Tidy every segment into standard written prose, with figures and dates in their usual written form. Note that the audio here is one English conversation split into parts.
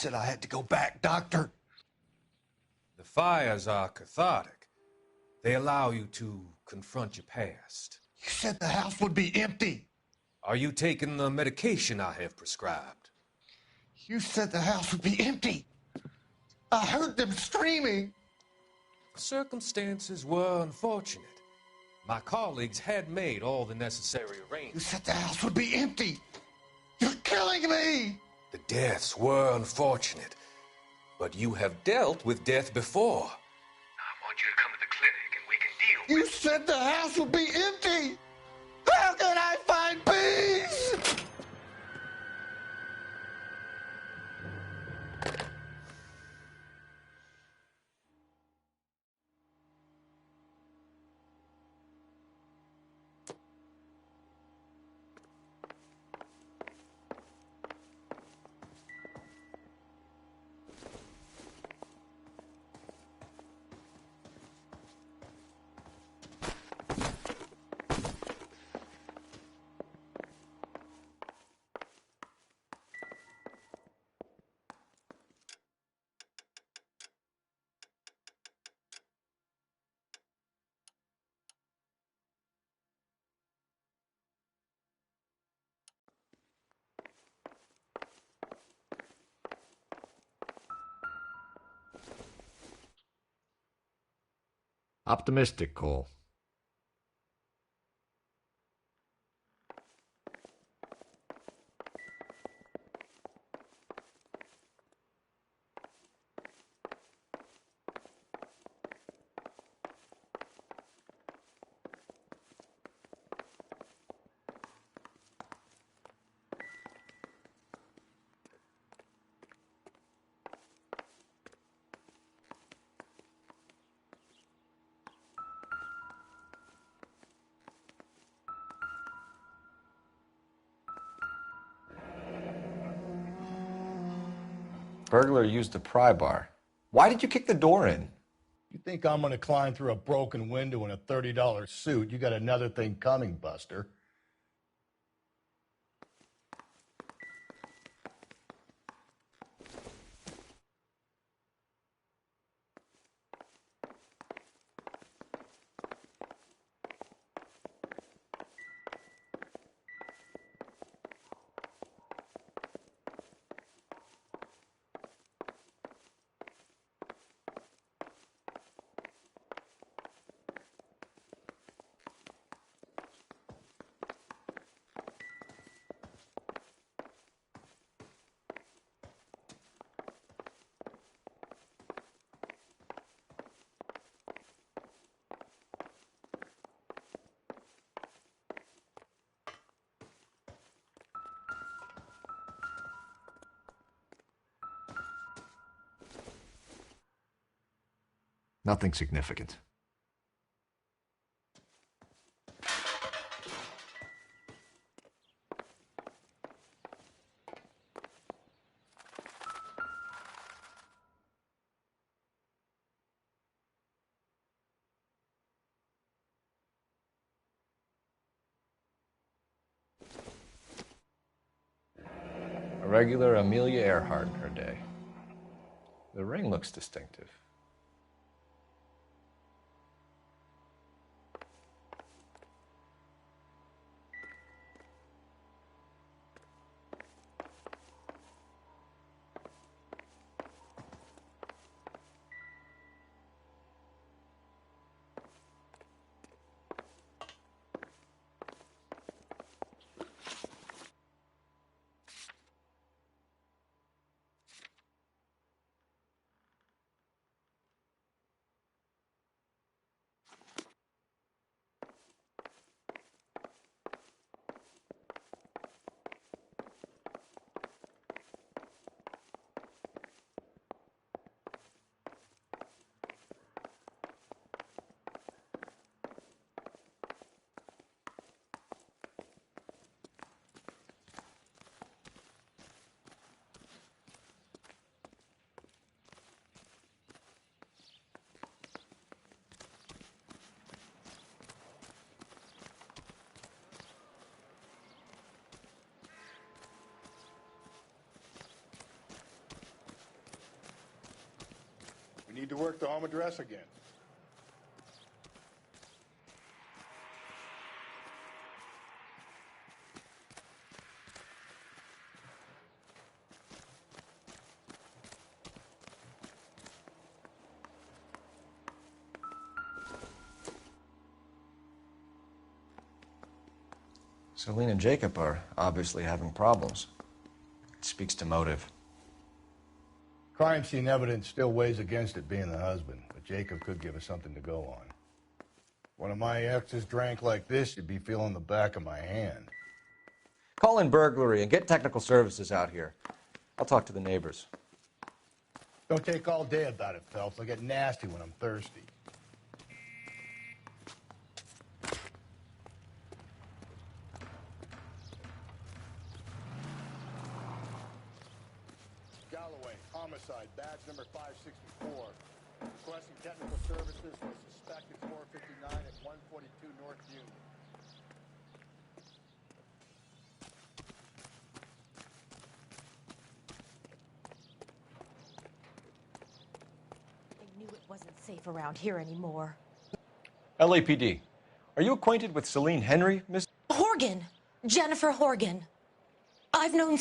said I had to go back, Doctor. The fires are cathartic. They allow you to confront your past. You said the house would be empty. Are you taking the medication I have prescribed? You said the house would be empty. I heard them screaming. Circumstances were unfortunate. My colleagues had made all the necessary You arrangements. said the house would be empty. You're killing me. The deaths were unfortunate, but you have dealt with death before. I want you to come to the clinic and we can deal with it. You said the house would be empty. How can I find peace? Optimistic, Cole. Burglar used the pry bar. Why did you kick the door in? You think I'm gonna climb through a broken window in a $30 suit? You got another thing coming, Buster. Nothing significant. A regular Amelia Earhart in her day. The ring looks distinctive. Need to work the home address again. Celine and Jacob are obviously having problems. It speaks to motive. Crime scene evidence still weighs against it being the husband, but Jacob could give us something to go on. One of my exes drank like this, you'd be feeling the back of my hand. Call in burglary and get technical services out here. I'll talk to the neighbors. Don't take all day about it, Phelps. I get nasty when I'm thirsty. Galloway, homicide, badge number 564. Requesting technical services for a suspected 459 at 142 North Union. I knew it wasn't safe around here anymore. LAPD, are you acquainted with Celine Henry, Miss? Horgan! Jennifer Horgan. I've known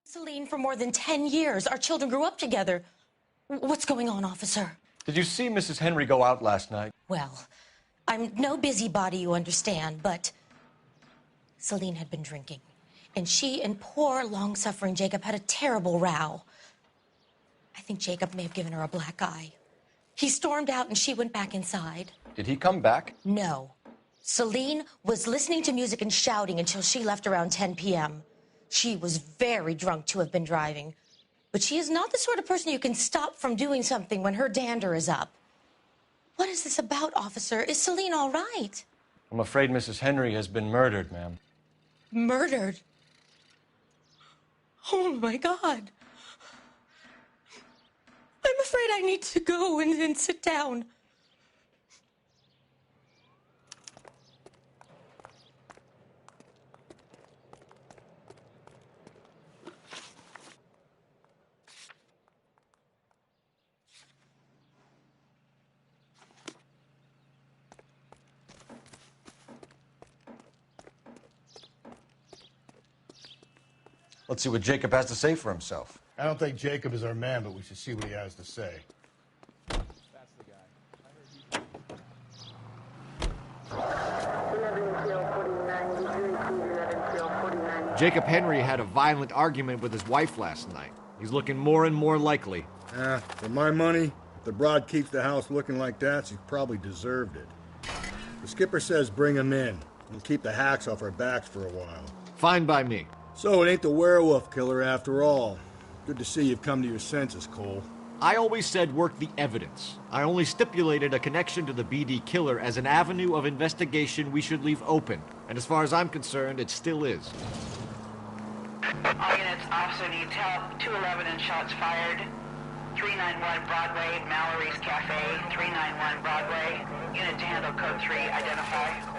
Celine for more than 10 years. Our children grew up together. What's going on, officer? Did you see Mrs. Henry go out last night? Well, I'm no busybody, you understand, but Celine had been drinking. And she and poor, long-suffering Jacob had a terrible row. I think Jacob may have given her a black eye. He stormed out and she went back inside. Did he come back? No. Celine was listening to music and shouting until she left around 10 p.m. She was very drunk to have been driving. But she is not the sort of person you can stop from doing something when her dander is up. What is this about, officer? Is Celine all right? I'm afraid Mrs. Henry has been murdered, ma'am. Murdered? Oh, my God. I'm afraid I need to go and sit down. Let's see what Jacob has to say for himself. I don't think Jacob is our man, but we should see what he has to say. That's the guy. Jacob Henry had a violent argument with his wife last night. He's looking more and more likely. For my money, if the broad keeps the house looking like that, she's probably deserved it. The skipper says bring him in. We'll keep the hacks off our backs for a while. Fine by me. So it ain't the werewolf killer after all. Good to see you've come to your senses, Cole. I always said work the evidence. I only stipulated a connection to the BD killer as an avenue of investigation we should leave open. And as far as I'm concerned, it still is. All units, officer needs help. 211 and shots fired. 391 Broadway, Mallory's Cafe. 391 Broadway. Unit to handle code 3, identify.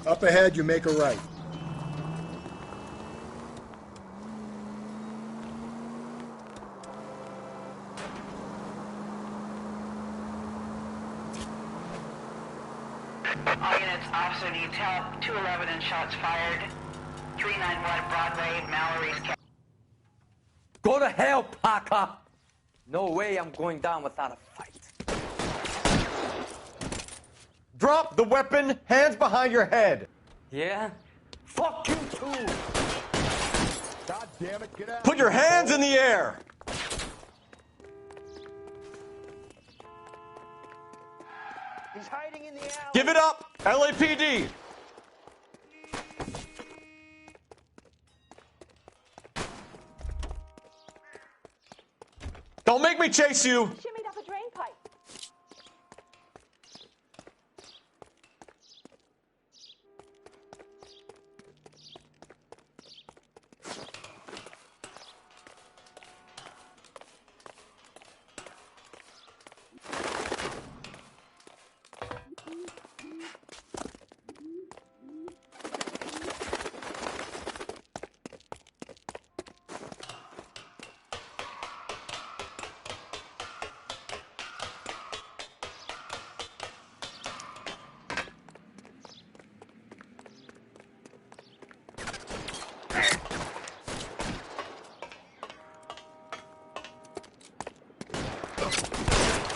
Up ahead, you make a right. All units, officer needs help. 211 and shots fired. 391 Broadway, Mallory's Cafe. Go to hell, Parker! No way I'm going down without a fight. Drop the weapon, hands behind your head. Yeah? Fuck you too! God damn it, get out! Put your hands in the air! He's hiding in the alley. Give it up, LAPD! Don't make me chase you! Shimmied up a drain pipe.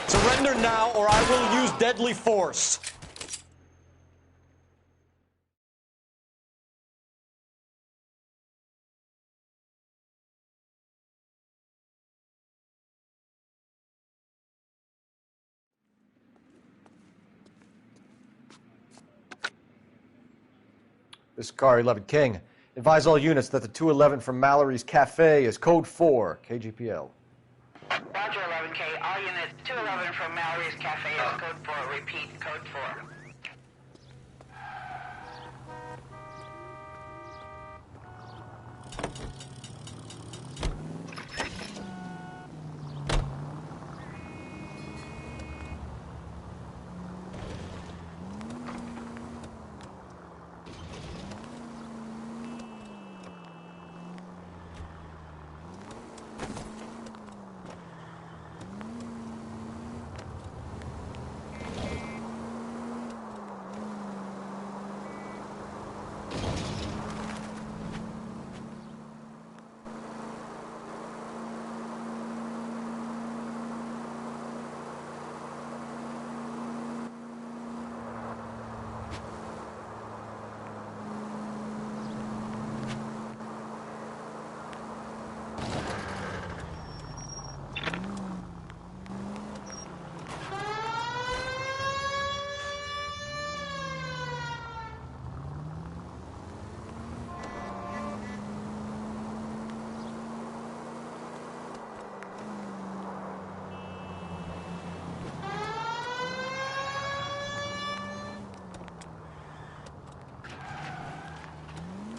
Surrender now, or I will use deadly force. This is Car 11 King. Advise all units that the 211 from Mallory's Cafe is code 4, KGPL. Roger, 11K. All units, 211 from Mallory's Cafe is code 4. Repeat, code 4.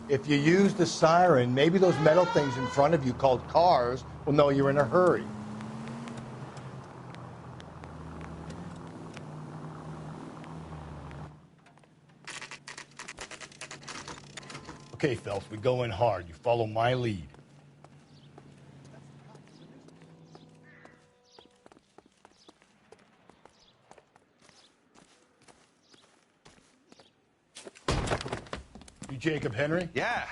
If you use the siren, maybe those metal things in front of you called cars will know you're in a hurry. Okay, Phelps, we go in hard. You follow my lead. You Jacob Henry? Yeah.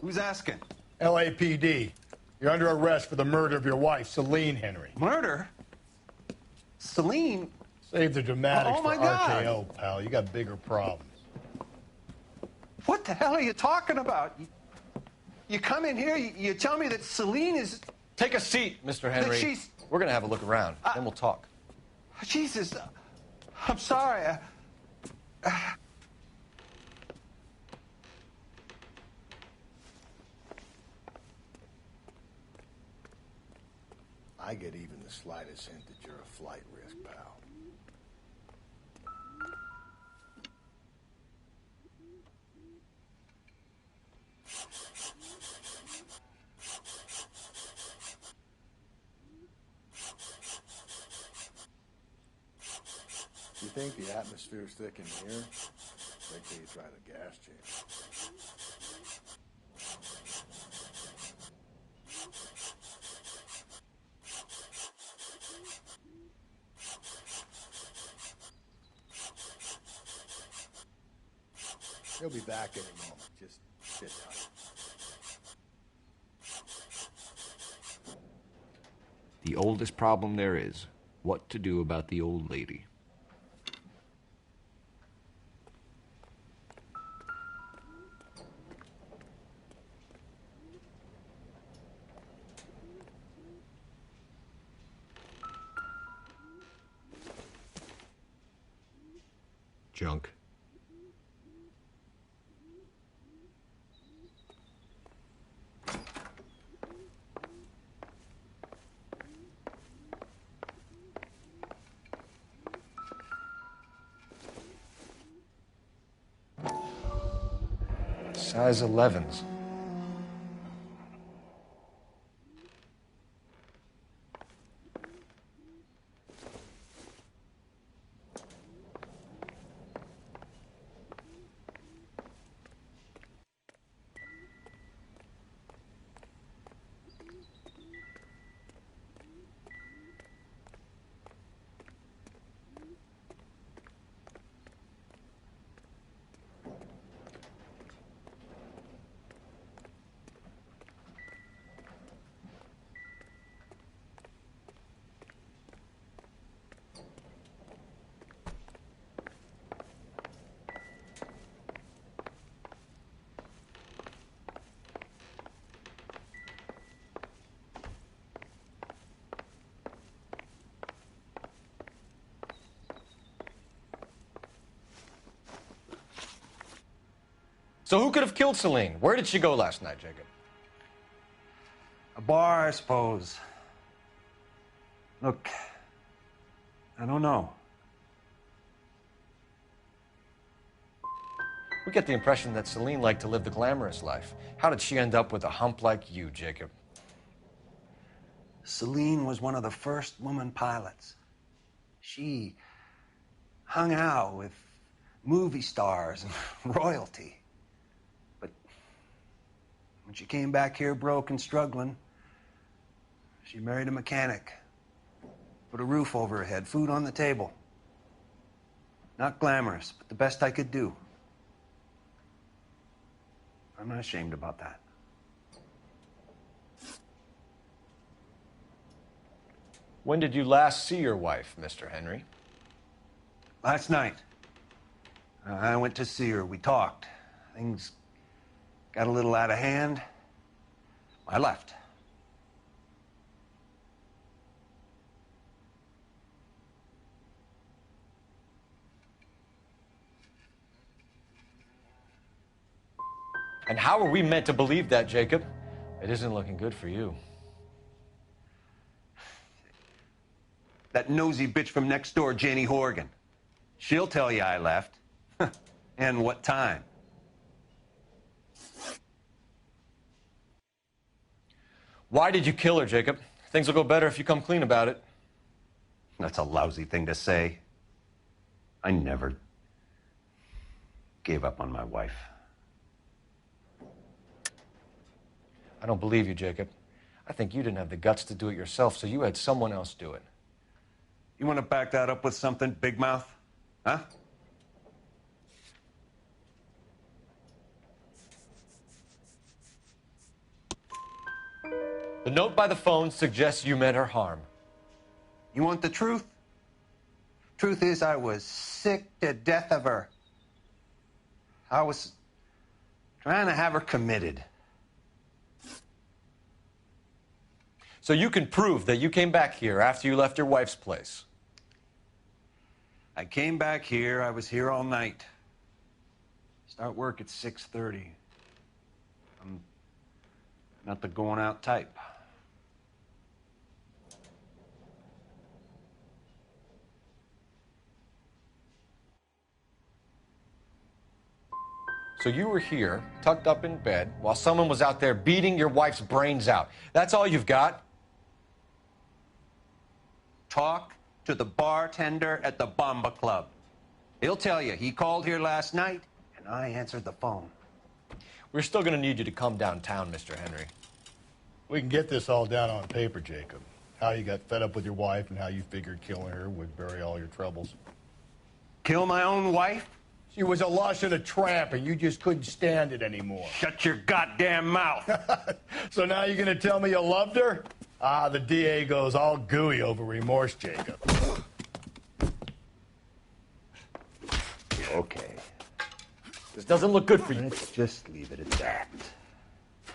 Who's asking? LAPD. You're under arrest for the murder of your wife, Celine Henry. Murder? Celine? Save the dramatics Oh, my for God. RKO, pal. You got bigger problems. What the hell are you talking about? You come in here, you tell me that Celine is... Take a seat, Mr. Henry. she's- We're going to have a look around, then we'll talk. Jesus, I'm sorry. I get even the slightest hint that you're a flight risk, pal. You think the atmosphere's thick in here? Wait till you try the gas chamber. He'll be back any moment. Just sit tight. The oldest problem there is, what to do about the old lady. junk. Size 11s. So who could have killed Celine? Where did she go last night, Jacob? A bar, I suppose. Look, I don't know. We get the impression that Celine liked to live the glamorous life. How did she end up with a hump like you, Jacob? Celine was one of the first woman pilots. She hung out with movie stars and royalty. But when she came back here broke and struggling, she married a mechanic. Put a roof over her head, food on the table. Not glamorous, but the best I could do. I'm not ashamed about that. When did you last see your wife, Mr. Henry? Last night. I went to see her. We talked. Things got a little out of hand. I left. And how are we meant to believe that, Jacob? It isn't looking good for you. That nosy bitch from next door, Jenny Horgan. She'll tell you I left. And what time. Why did you kill her, Jacob? Things will go better if you come clean about it. That's a lousy thing to say. I never gave up on my wife. I don't believe you, Jacob. I think you didn't have the guts to do it yourself, so you had someone else do it. You want to back that up with something, Big Mouth? Huh? The note by the phone suggests you meant her harm. You want the truth? Truth is, I was sick to death of her. I was trying to have her committed. So you can prove that you came back here after you left your wife's place. I came back here. I was here all night. Start work at 6:30. I'm not the going out type. So you were here, tucked up in bed, while someone was out there beating your wife's brains out. That's all you've got? Talk to the bartender at the Bomba Club. He'll tell you he called here last night, and I answered the phone. We're still going to need you to come downtown, Mr. Henry. We can get this all down on paper, Jacob. How you got fed up with your wife and how you figured killing her would bury all your troubles. Kill my own wife? She was a lush and a tramp, and you just couldn't stand it anymore. Shut your goddamn mouth. So now you're going to tell me you loved her? Ah, the DA goes all gooey over remorse, Jacob. Okay. This doesn't look good for you. Let's just leave it at that.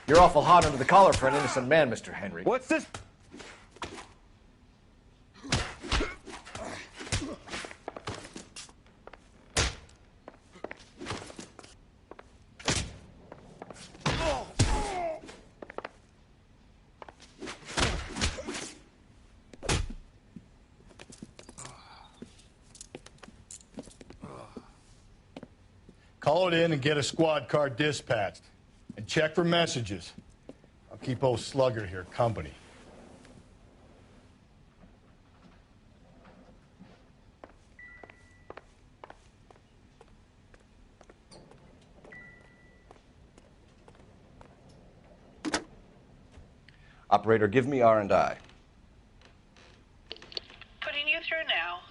You're awful hot under the collar for an innocent man, Mr. Henry. What's this? Call it in and get a squad car dispatched. And check for messages. I'll keep old Slugger here company. Operator, give me R&I. Putting you through now.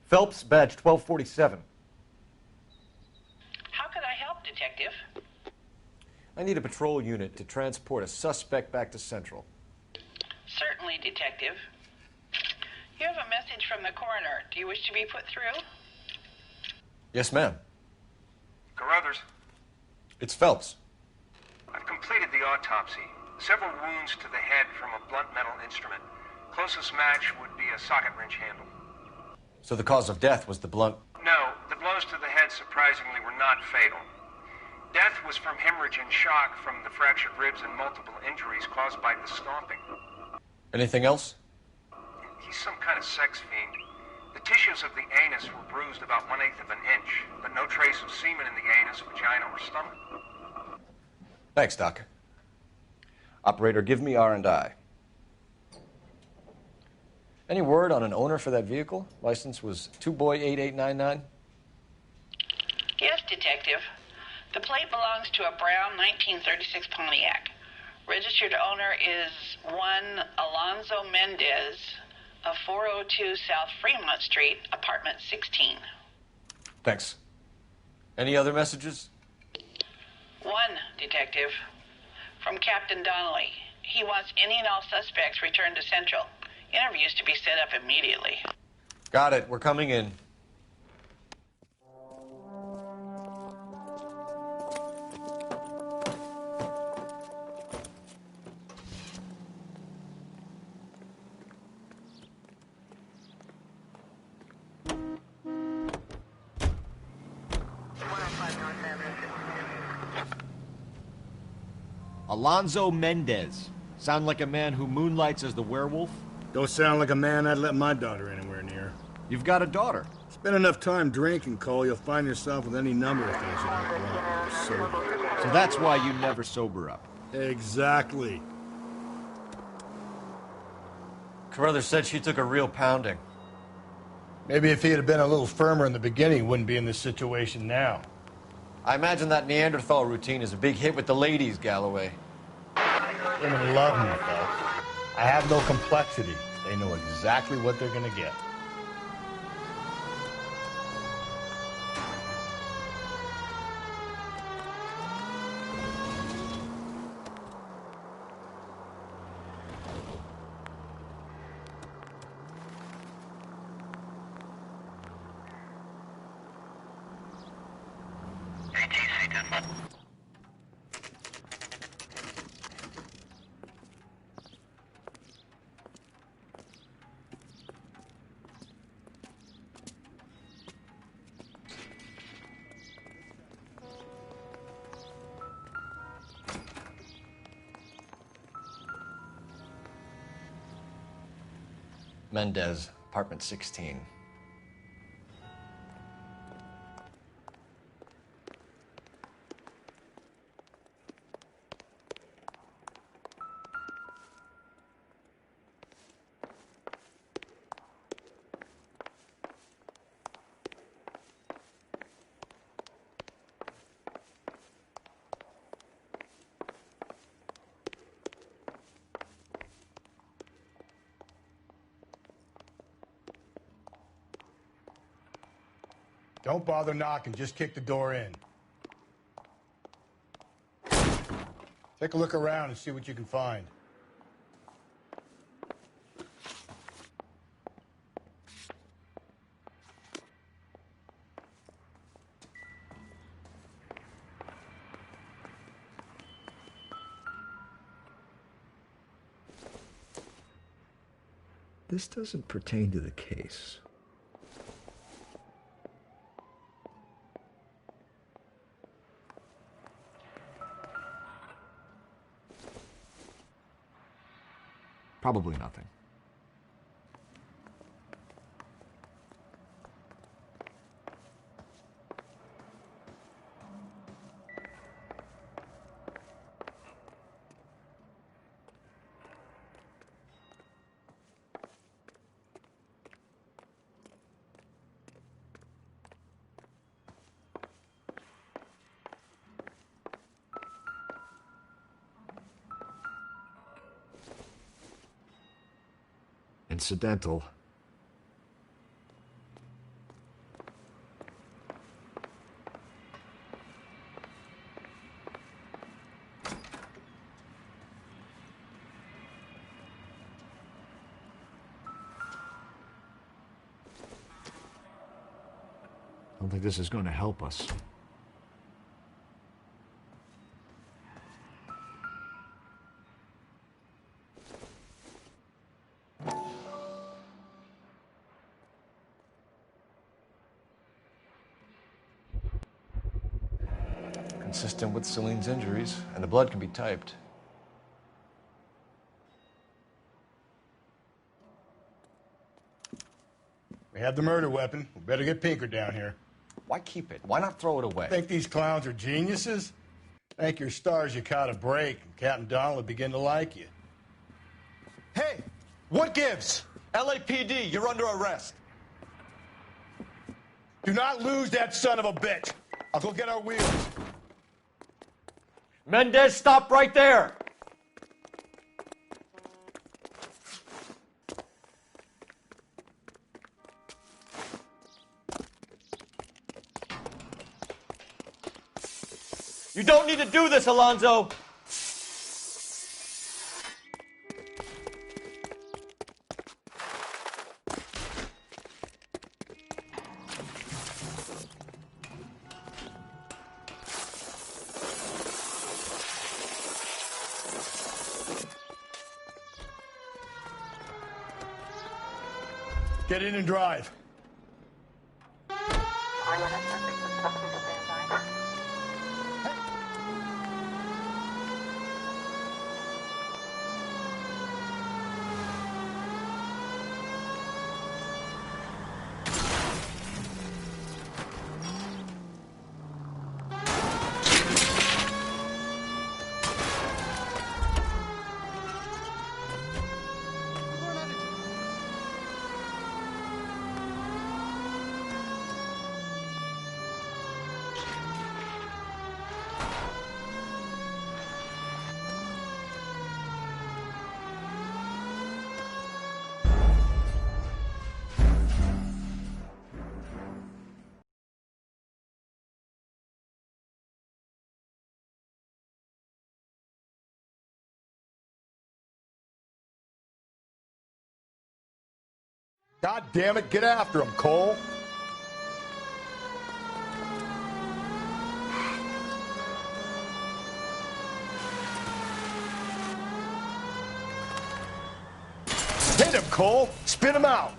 Phelps, badge 1247. How could I help, Detective? I need a patrol unit to transport a suspect back to Central. Certainly, Detective. You have a message from the coroner. Do you wish to be put through? Yes, ma'am. Carruthers, It's Phelps. I've completed the autopsy. Several wounds to the head from a blunt metal instrument. Closest match would be a socket wrench handle. So the cause of death was the blunt... No, the blows to the head surprisingly were not fatal. Death was from hemorrhage and shock from the fractured ribs and multiple injuries caused by the stomping. Anything else? He's some kind of sex fiend. The tissues of the anus were bruised about 1/8 of an inch, but no trace of semen in the anus, vagina, or stomach. Thanks, Doc. Operator, give me R&I. Any word on an owner for that vehicle? License was 2boy8899. Yes, Detective. The plate belongs to a brown 1936 Pontiac. Registered owner is one Alonzo Mendez of 402 South Fremont Street, apartment 16. Thanks. Any other messages? One, Detective. From Captain Donnelly. He wants any and all suspects returned to Central. Interviews to be set up immediately. Got it. We're coming in. Alonzo Mendez. Sound like a man who moonlights as the werewolf? Don't sound like a man I'd let my daughter anywhere near. You've got a daughter. Spend enough time drinking, Cole, you'll find yourself with any number of things you don't want when you're sober. So that's why you never sober up. Exactly. Carruthers said she took a real pounding. Maybe if he had been a little firmer in the beginning, he wouldn't be in this situation now. I imagine that Neanderthal routine is a big hit with the ladies, Galloway. Women love me, folks. I have no complexity. They know exactly what they're gonna get. Mendez, apartment 16. Don't bother knocking, just kick the door in. Take a look around and see what you can find. This doesn't pertain to the case. Probably nothing. incidental. I don't think this is going to help us. Consistent with Celine's injuries, and the blood can be typed. We have the murder weapon. We better get Pinker down here. Why keep it? Why not throw it away? Think these clowns are geniuses? Thank your stars you caught a break, and Captain Donald will begin to like you. Hey, what gives? LAPD, you're under arrest. Do not lose that son of a bitch. I'll go get our wheels. Mendez, stop right there! You don't need to do this, Alonzo. Get in and drive. God damn it, get after him, Cole. Hit him, Cole. Spit him out.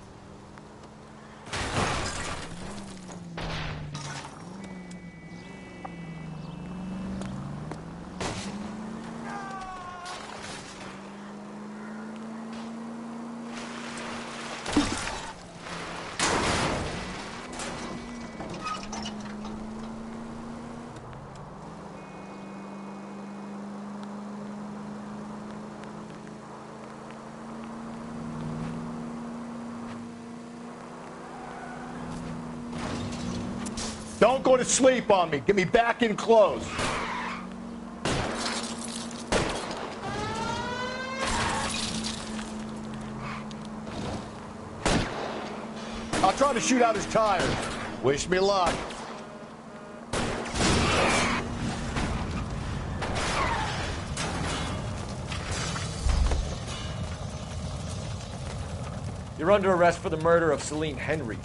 Don't go to sleep on me. Get me back in close. I'll try to shoot out his tires. Wish me luck. You're under arrest for the murder of Celine Henry.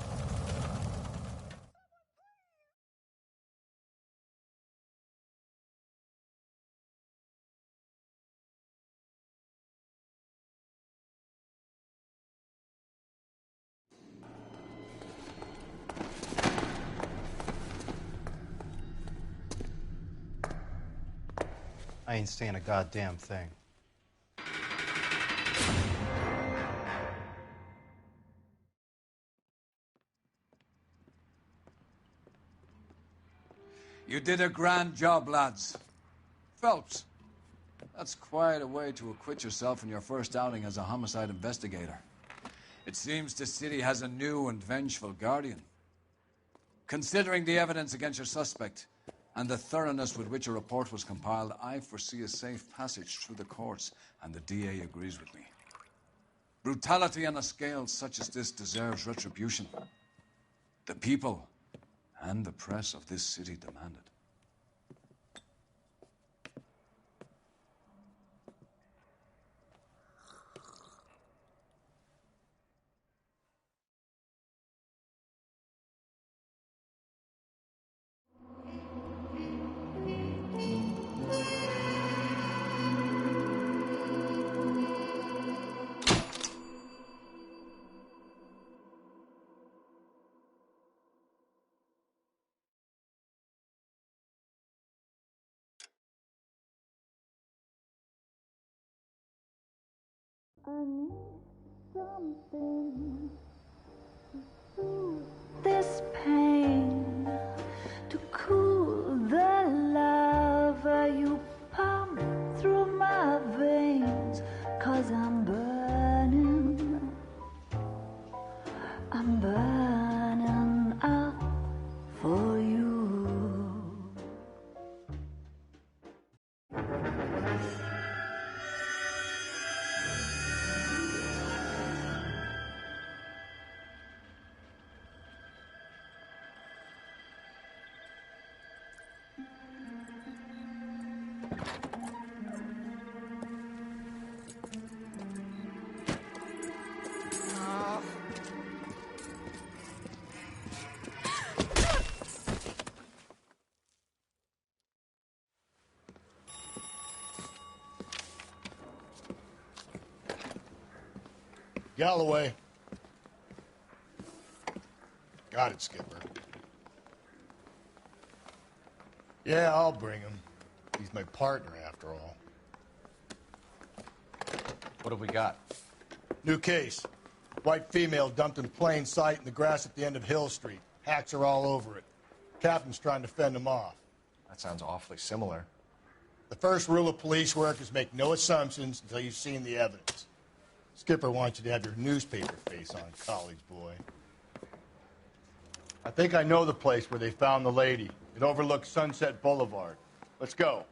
I ain't saying a goddamn thing. You did a grand job, lads. Phelps, that's quite a way to acquit yourself in your first outing as a homicide investigator. It seems the city has a new and vengeful guardian. Considering the evidence against your suspect and the thoroughness with which a report was compiled, I foresee a safe passage through the courts, and the DA agrees with me. Brutality on a scale such as this deserves retribution. The people and the press of this city demand it. I need something to soothe this pain, to cool the lava you pump through my veins, 'cause I'm burning up for you. Galloway. Got it, Skipper. Yeah, I'll bring him. He's my partner, after all. What have we got? New case. White female dumped in plain sight in the grass at the end of Hill Street. Hacks are all over it. Captain's trying to fend him off. That sounds awfully similar. The first rule of police work is make no assumptions until you've seen the evidence. Skipper wants you to have your newspaper face on, college boy. I think I know the place where they found the lady. It overlooks Sunset Boulevard. Let's go.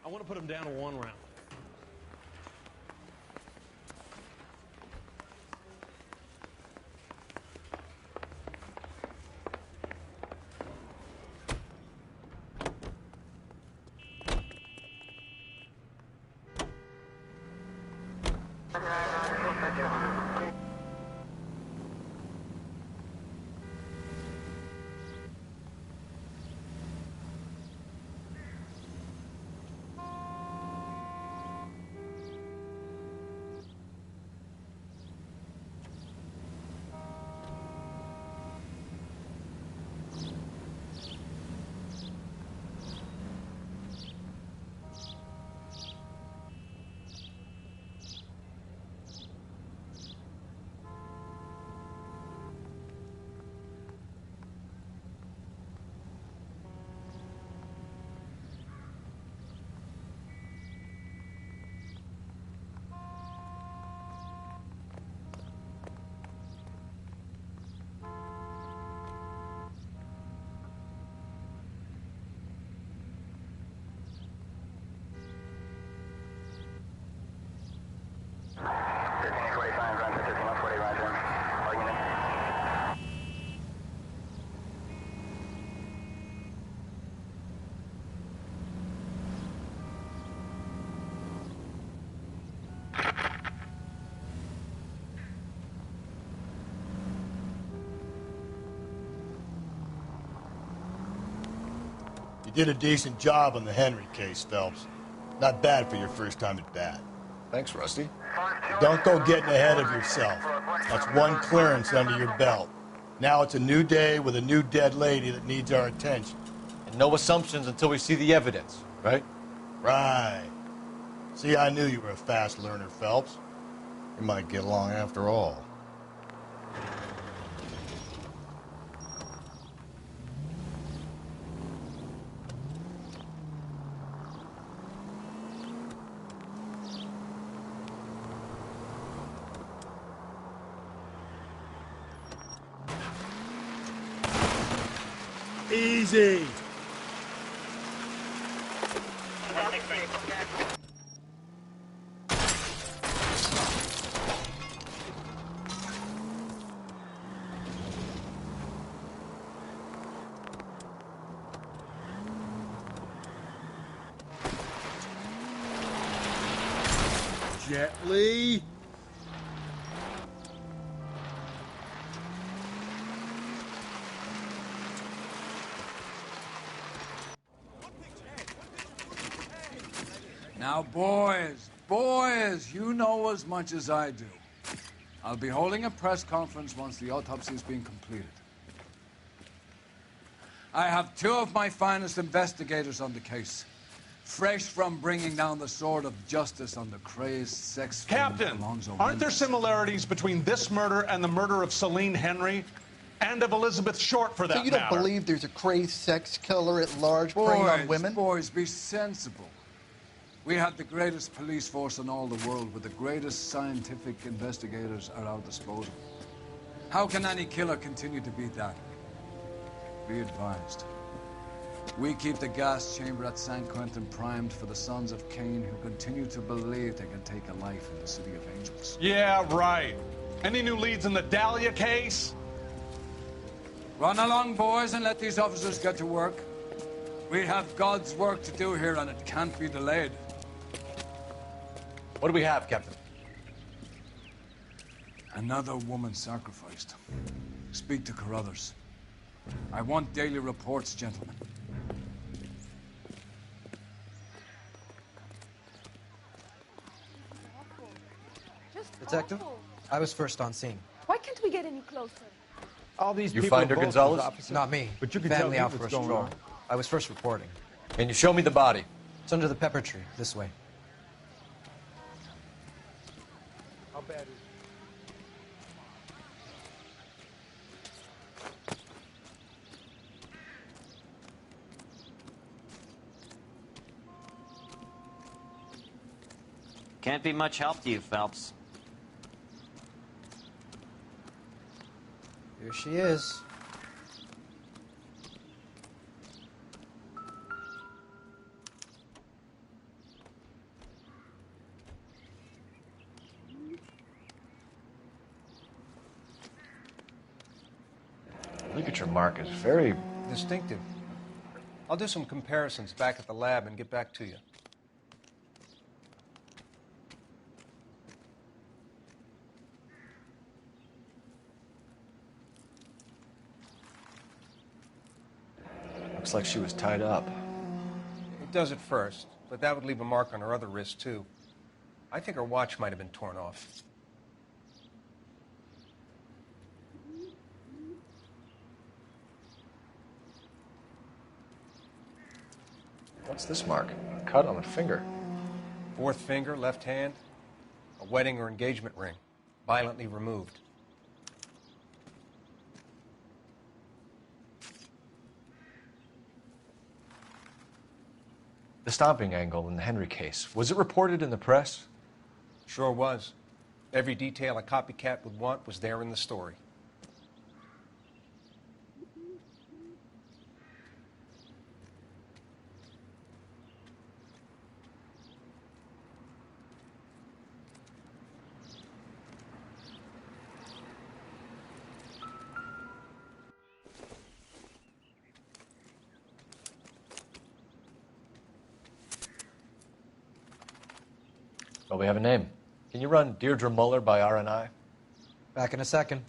I want to put him down to 1 round. You did a decent job on the Henry case, Phelps. Not bad for your first time at bat. Thanks, Rusty. Don't go getting ahead of yourself. That's one clearance under your belt. Now it's a new day with a new dead lady that needs our attention. And no assumptions until we see the evidence, right? Right. See, I knew you were a fast learner, Phelps. You might get along after all. Easy. Gently. Now, boys, you know as much as I do. I'll be holding a press conference once the autopsy has been completed. I have two of my finest investigators on the case, fresh from bringing down the sword of justice on the crazed sex Captain, Alonzo aren't there Mendez. similarities between this murder and the murder of Celine Henry? And of Elizabeth Short, for that So you don't matter? believe there's a crazed sex killer at large preying on women? Boys, be sensible. We have the greatest police force in all the world, with the greatest scientific investigators at our disposal. How can any killer continue to beat that? Be advised. We keep the gas chamber at San Quentin primed for the sons of Cain who continue to believe they can take a life in the City of Angels. Yeah, right. Any new leads in the Dahlia case? Run along, boys, and let these officers get to work. We have God's work to do here, and it can't be delayed. What do we have, Captain? Another woman sacrificed. Speak to Carruthers. I want daily reports, gentlemen. Detective, I was first on scene. Why can't we get any closer? All these You people find her, are both Gonzalez? opposite. Not me. But you can Family tell out me for a what's going stroll. on. I was first reporting. Can you show me the body? It's under the pepper tree, this way. How bad is it? Can't be much help to you, Phelps. Here she is. Ligature mark is very Distinctive. I'll do some comparisons back at the lab and get back to you. Looks like she was tied up. It does at first, but that would leave a mark on her other wrist, too. I think her watch might have been torn off. What's this mark? A cut on a finger. Fourth finger, left hand, a wedding or engagement ring, violently removed. The stomping angle in the Henry case. Was it reported in the press? Sure was. Every detail a copycat would want was there in the story. Well, we have a name. Can you run Deirdre Muller by RNI? Back in a second.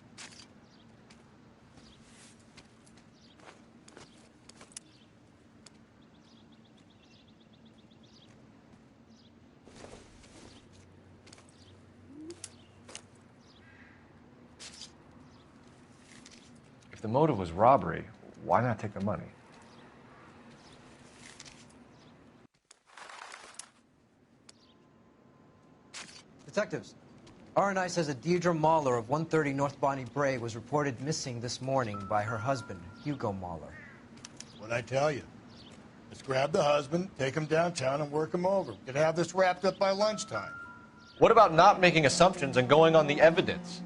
If the motive was robbery, why not take the money? Detectives, R&I says that Deirdre Mahler of 130 North Bonnie Bray was reported missing this morning by her husband, Hugo Mahler. What'd I tell you? Let's grab the husband, take him downtown, and work him over. We could have this wrapped up by lunchtime. What about not making assumptions and going on the evidence?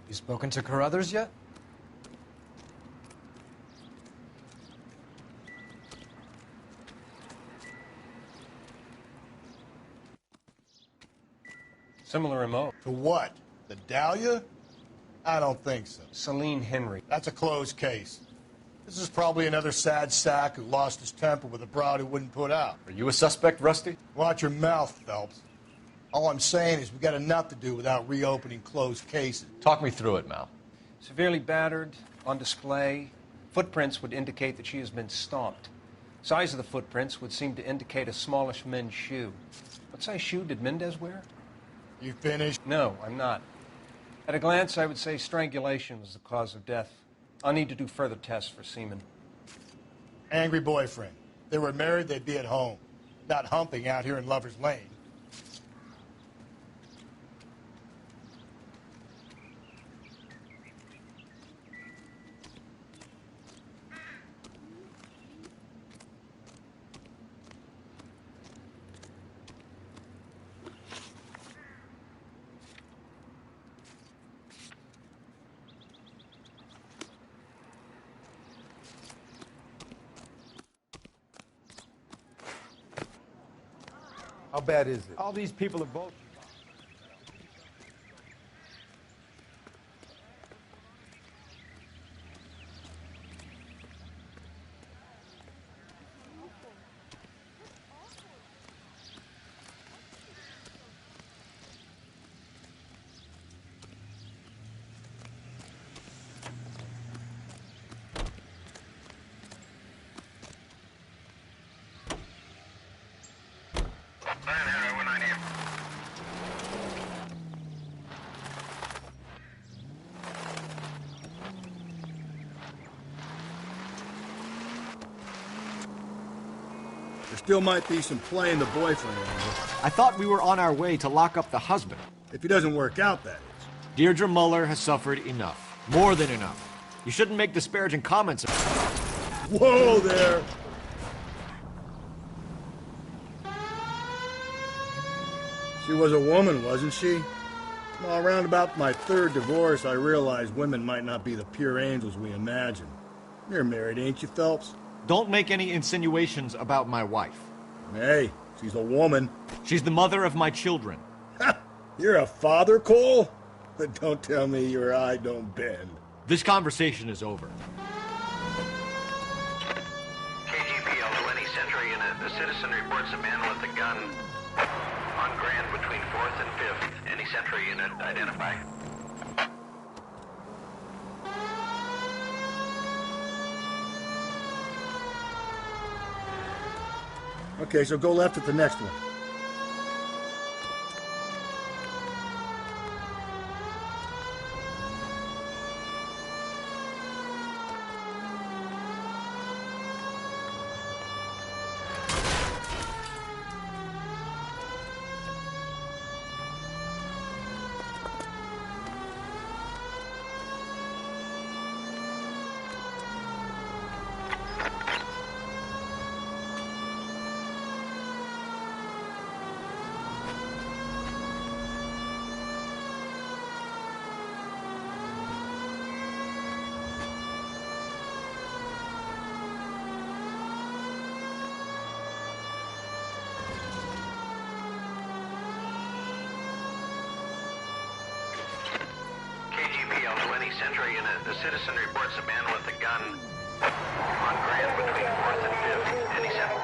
You spoken to Carruthers yet? Similar MO. To what? The Dahlia? I don't think so. Celine Henry. That's a closed case. This is probably another sad sack who lost his temper with a broad who wouldn't put out. Are you a suspect, Rusty? Watch your mouth, Phelps. All I'm saying is we got enough to do without reopening closed cases. Talk me through it, Mal. Severely battered, on display. Footprints would indicate that she has been stomped. Size of the footprints would seem to indicate a smallish men's shoe. What size shoe did Mendez wear? You finished? No, I'm not. At a glance, I would say strangulation was the cause of death. I'll need to do further tests for semen. Angry boyfriend. If they were married, they'd be at home. Not humping out here in Lover's Lane. How bad is it? All these people are both. There still might be some play in the boyfriend angle. I thought we were on our way to lock up the husband. If he doesn't work out, that is. Deirdre Muller has suffered enough. More than enough. You shouldn't make disparaging comments about her. Whoa there! She was a woman, wasn't she? Well, around about my third divorce, I realized women might not be the pure angels we imagine. You're married, ain't you, Phelps? Don't make any insinuations about my wife. Hey, she's a woman. She's the mother of my children. You're a father, Cole? But don't tell me your eye don't bend. This conversation is over. KGPL to any Century unit. A citizen reports a man with a gun on Grand between 4th and 5th. Any Century unit, identify. Okay, so go left at the next one. any sentry unit. The citizen reports a man with a gun on Grand between 4th and 5th. Any sentry.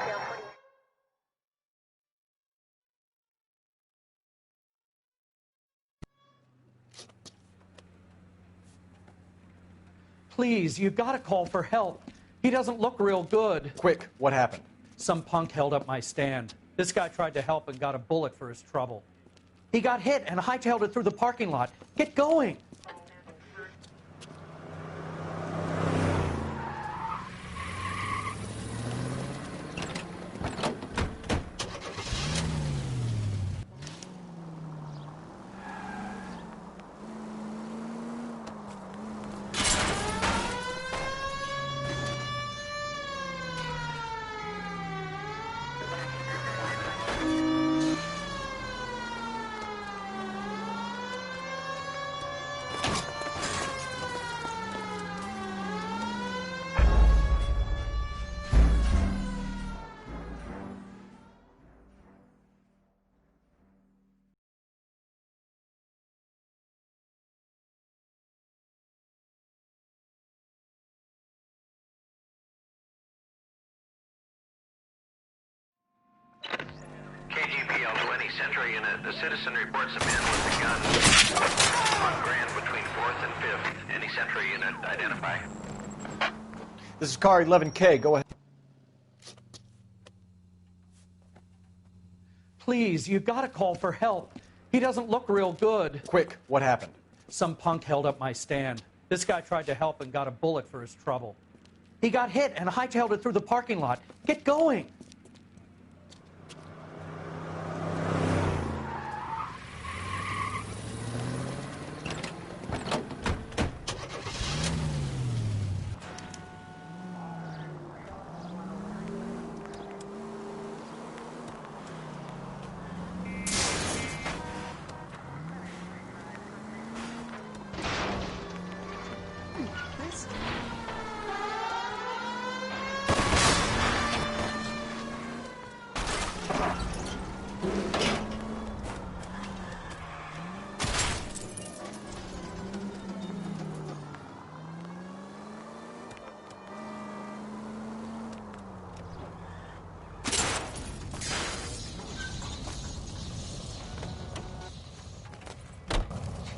Please, you gotta call for help. He doesn't look real good. Quick, what happened? Some punk held up my stand. This guy tried to help and got a bullet for his trouble. He got hit and hightailed it through the parking lot. Get going! KGPL to any sentry unit. The citizen reports a man with a gun on Grand between 4th and 5th. Any sentry unit, identify. This is car 11K. Go ahead. Please, you gotta call for help. He doesn't look real good. Quick, what happened? Some punk held up my stand. This guy tried to help and got a bullet for his trouble. He got hit and hightailed it through the parking lot. Get going!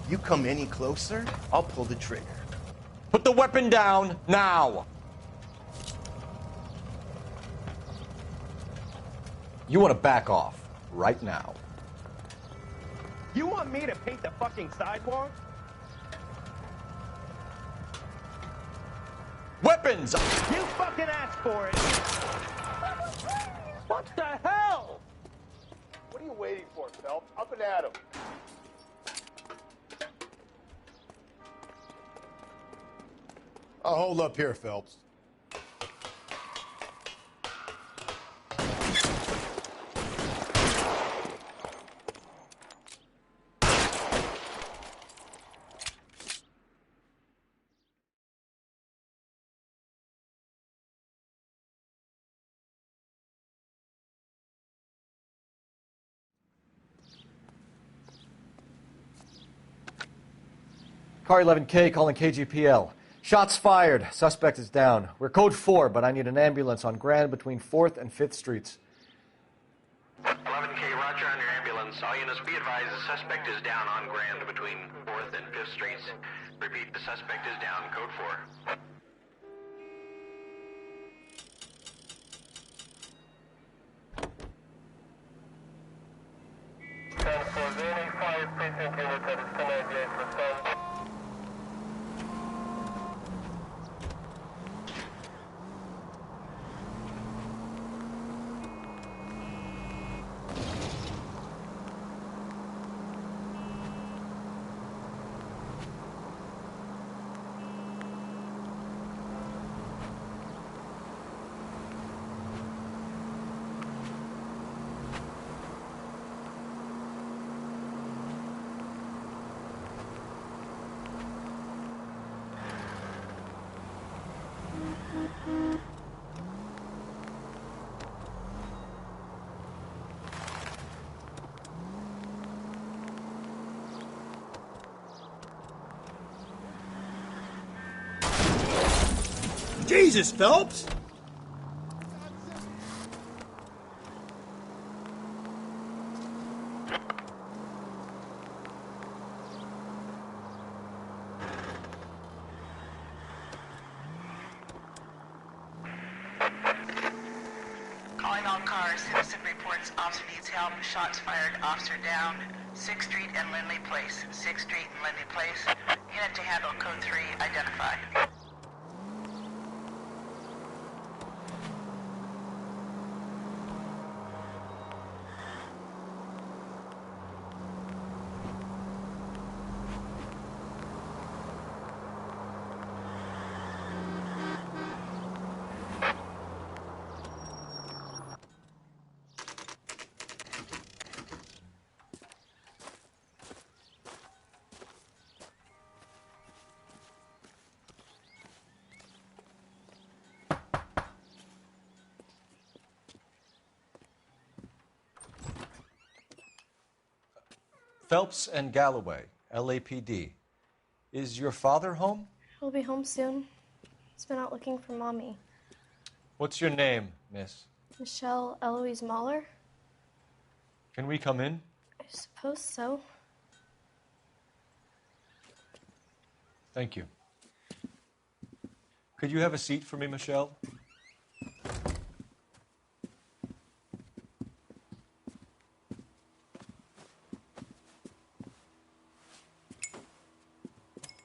You come any closer, I'll pull the trigger. Put the weapon down, now! You want to back off, right now. You want me to paint the fucking sidewalk? Weapons! You fucking asked for it! What the hell? What are you waiting for, Phelps? Up and at him. I'll hold up here, Phelps. Car 11K calling KGPL. Shots fired. Suspect is down. We're code 4, but I need an ambulance on Grand between 4th and 5th Streets. 11K, roger on your ambulance. All units be advised the suspect is down on Grand between 4th and 5th Streets. Repeat, the suspect is down. Code 4. Jesus, Phelps! Calling all cars. Citizen reports officer needs help. Shots fired. Officer down. 6th Street and Lindley Place. 6th Street and Lindley Place. Unit to handle code 3 identified. Phelps and Galloway, LAPD. Is your father home? He'll be home soon. He's been out looking for Mommy. What's your name, miss? Michelle Eloise Mahler? Can we come in? I suppose so. Thank you. Could you have a seat for me, Michelle?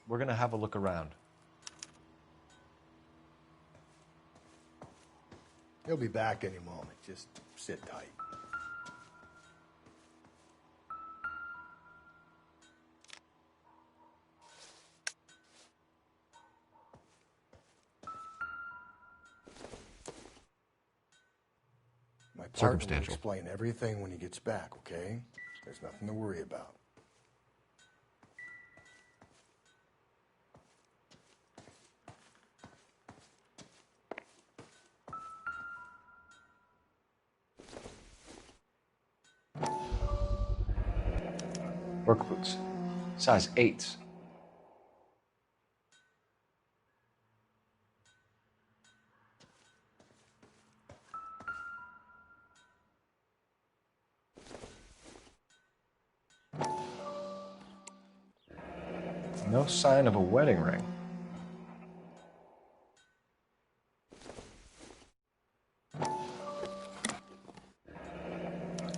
We're going to have a look around. He'll be back any moment. Just sit tight. My partner will Circumstantial. explain everything when he gets back, okay? There's nothing to worry about. Work boots. Size 8s. No sign of a wedding ring.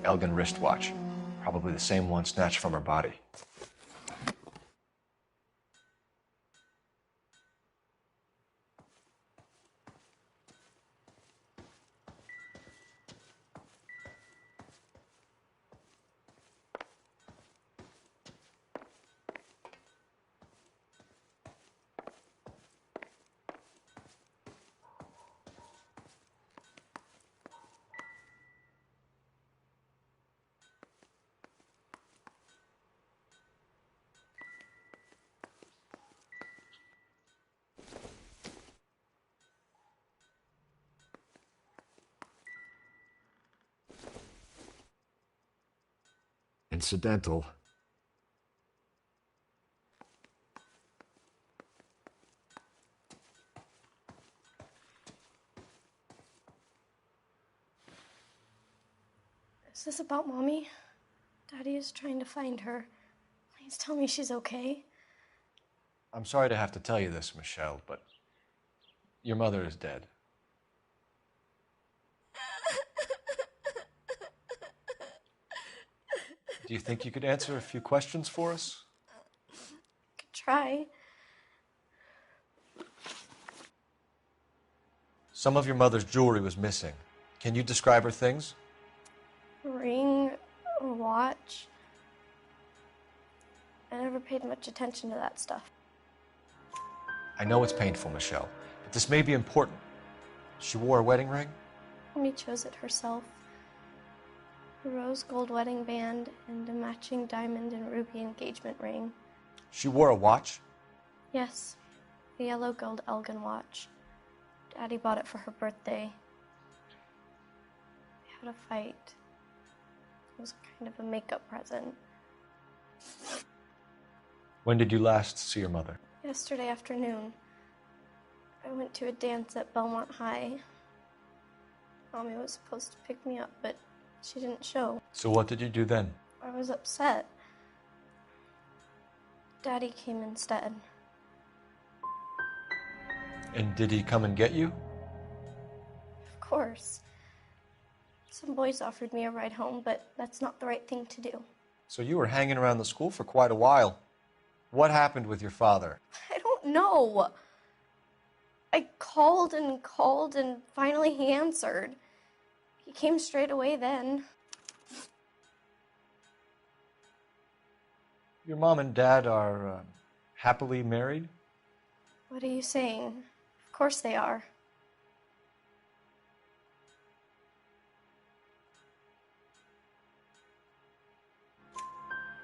Elgin wristwatch. Probably the same one snatched from her body. Incidental. Is this about Mommy? Daddy is trying to find her. Please tell me she's okay. I'm sorry to have to tell you this, Michelle, but your mother is dead. Do you think you could answer a few questions for us? Could try. Some of your mother's jewelry was missing. Can you describe her things? A ring, a watch. I never paid much attention to that stuff. I know it's painful, Michelle, but this may be important. She wore a wedding ring? Mommy chose it herself. A rose gold wedding band and a matching diamond and ruby engagement ring. She wore a watch? Yes, a yellow gold Elgin watch. Daddy bought it for her birthday. We had a fight. It was kind of a makeup present. When did you last see your mother? Yesterday afternoon. I went to a dance at Belmont High. Mommy was supposed to pick me up, but she didn't show. So what did you do then? I was upset. Daddy came instead. And did he come and get you? Of course. Some boys offered me a ride home, but that's not the right thing to do. So you were hanging around the school for quite a while. What happened with your father? I don't know. I called and finally he answered. He came straight away then. Your mom and dad are happily married? What are you saying? Of course they are.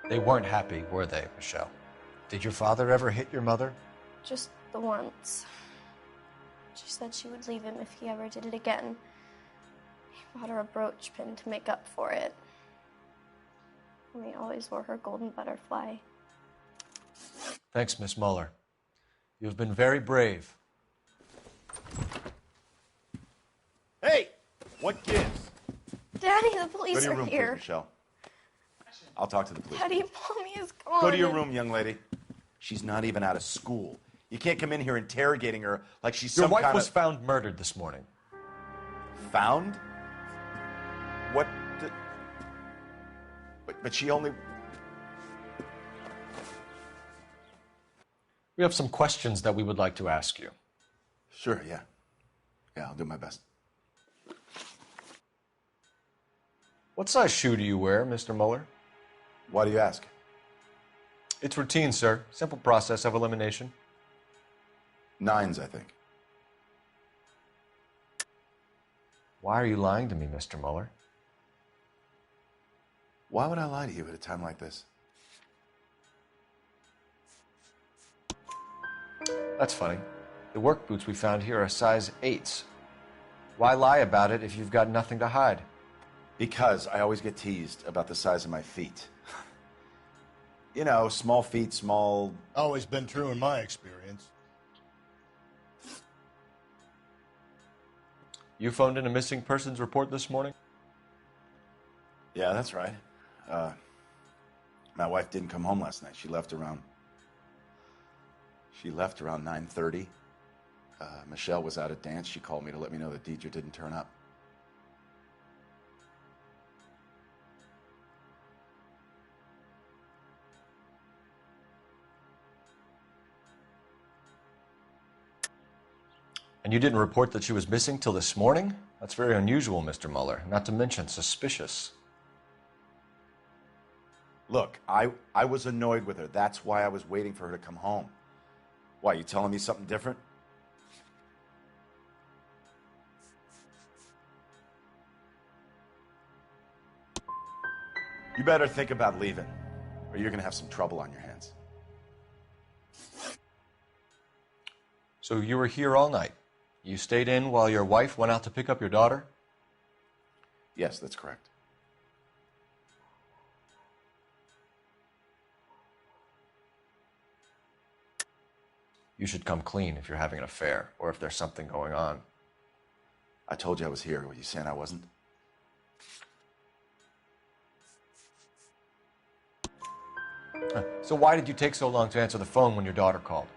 They weren't happy, were they, Michelle? Did your father ever hit your mother? Just the once. She said she would leave him if he ever did it again. He bought her a brooch pin to make up for it. And he always wore her golden butterfly. Thanks, Miss Muller. You've been very brave. Hey! What gives? Daddy, the police Go to your are room, here. please, Michelle. I'll talk to the police. Daddy, Mommy is gone. Go to your room, young lady. She's not even out of school. You can't come in here interrogating her like she's Your some wife kind was of... found murdered this morning. Found? What? But she only... We have some questions that we would like to ask you. Sure, yeah. Yeah, I'll do my best. What size shoe do you wear, Mr. Muller? Why do you ask? It's routine, sir. Simple process of elimination. 9s, I think. Why are you lying to me, Mr. Muller? Why would I lie to you at a time like this? That's funny. The work boots we found here are size 8s. Why lie about it if you've got nothing to hide? Because I always get teased about the size of my feet. You know, small feet, small... Always been true in my experience. You phoned in a missing persons report this morning? Yeah, that's right. My wife didn't come home last night. She left around 9:30. Michelle was out at dance. She called me to let me know that Deidre didn't turn up. And you didn't report that she was missing till this morning? That's very unusual, Mr. Muller, not to mention suspicious. Look, I was annoyed with her. That's why I was waiting for her to come home. Why, you telling me something different? You better think about leaving, or you're going to have some trouble on your hands. So you were here all night? You stayed in while your wife went out to pick up your daughter? Yes, that's correct. You should come clean if you're having an affair, or if there's something going on. I told you I was here. Were you saying I wasn't? So why did you take so long to answer the phone when your daughter called?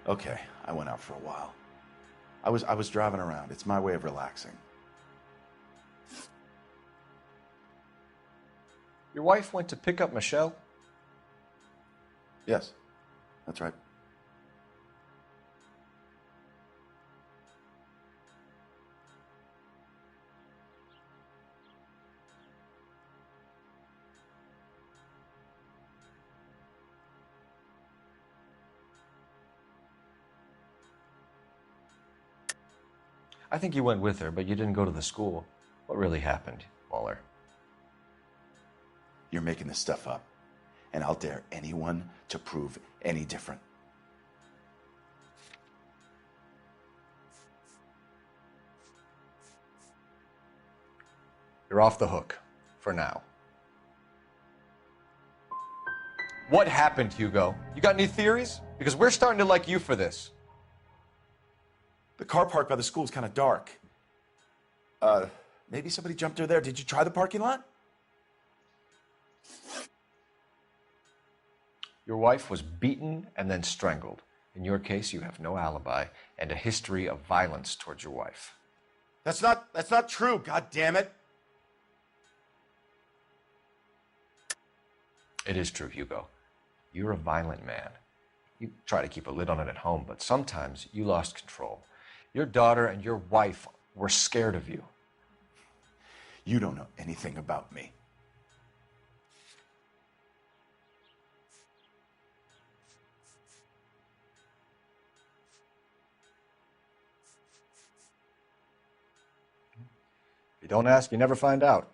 Okay, I went out for a while. I was driving around. It's my way of relaxing. Your wife went to pick up Michelle? Yes, that's right. I think you went with her, but you didn't go to the school. What really happened, Muller? You're making this stuff up, and I'll dare anyone to prove any different. You're off the hook, for now. What happened, Hugo? You got any theories? Because we're starting to like you for this. The car parked by the school is kind of dark. Maybe somebody jumped her there. Did you try the parking lot? Your wife was beaten and then strangled. In your case, you have no alibi and a history of violence towards your wife. That's not true, god damn it. It is true, Hugo. You're a violent man. You try to keep a lid on it at home, but sometimes you lost control. Your daughter and your wife were scared of you. You don't know anything about me. If you don't ask, you never find out.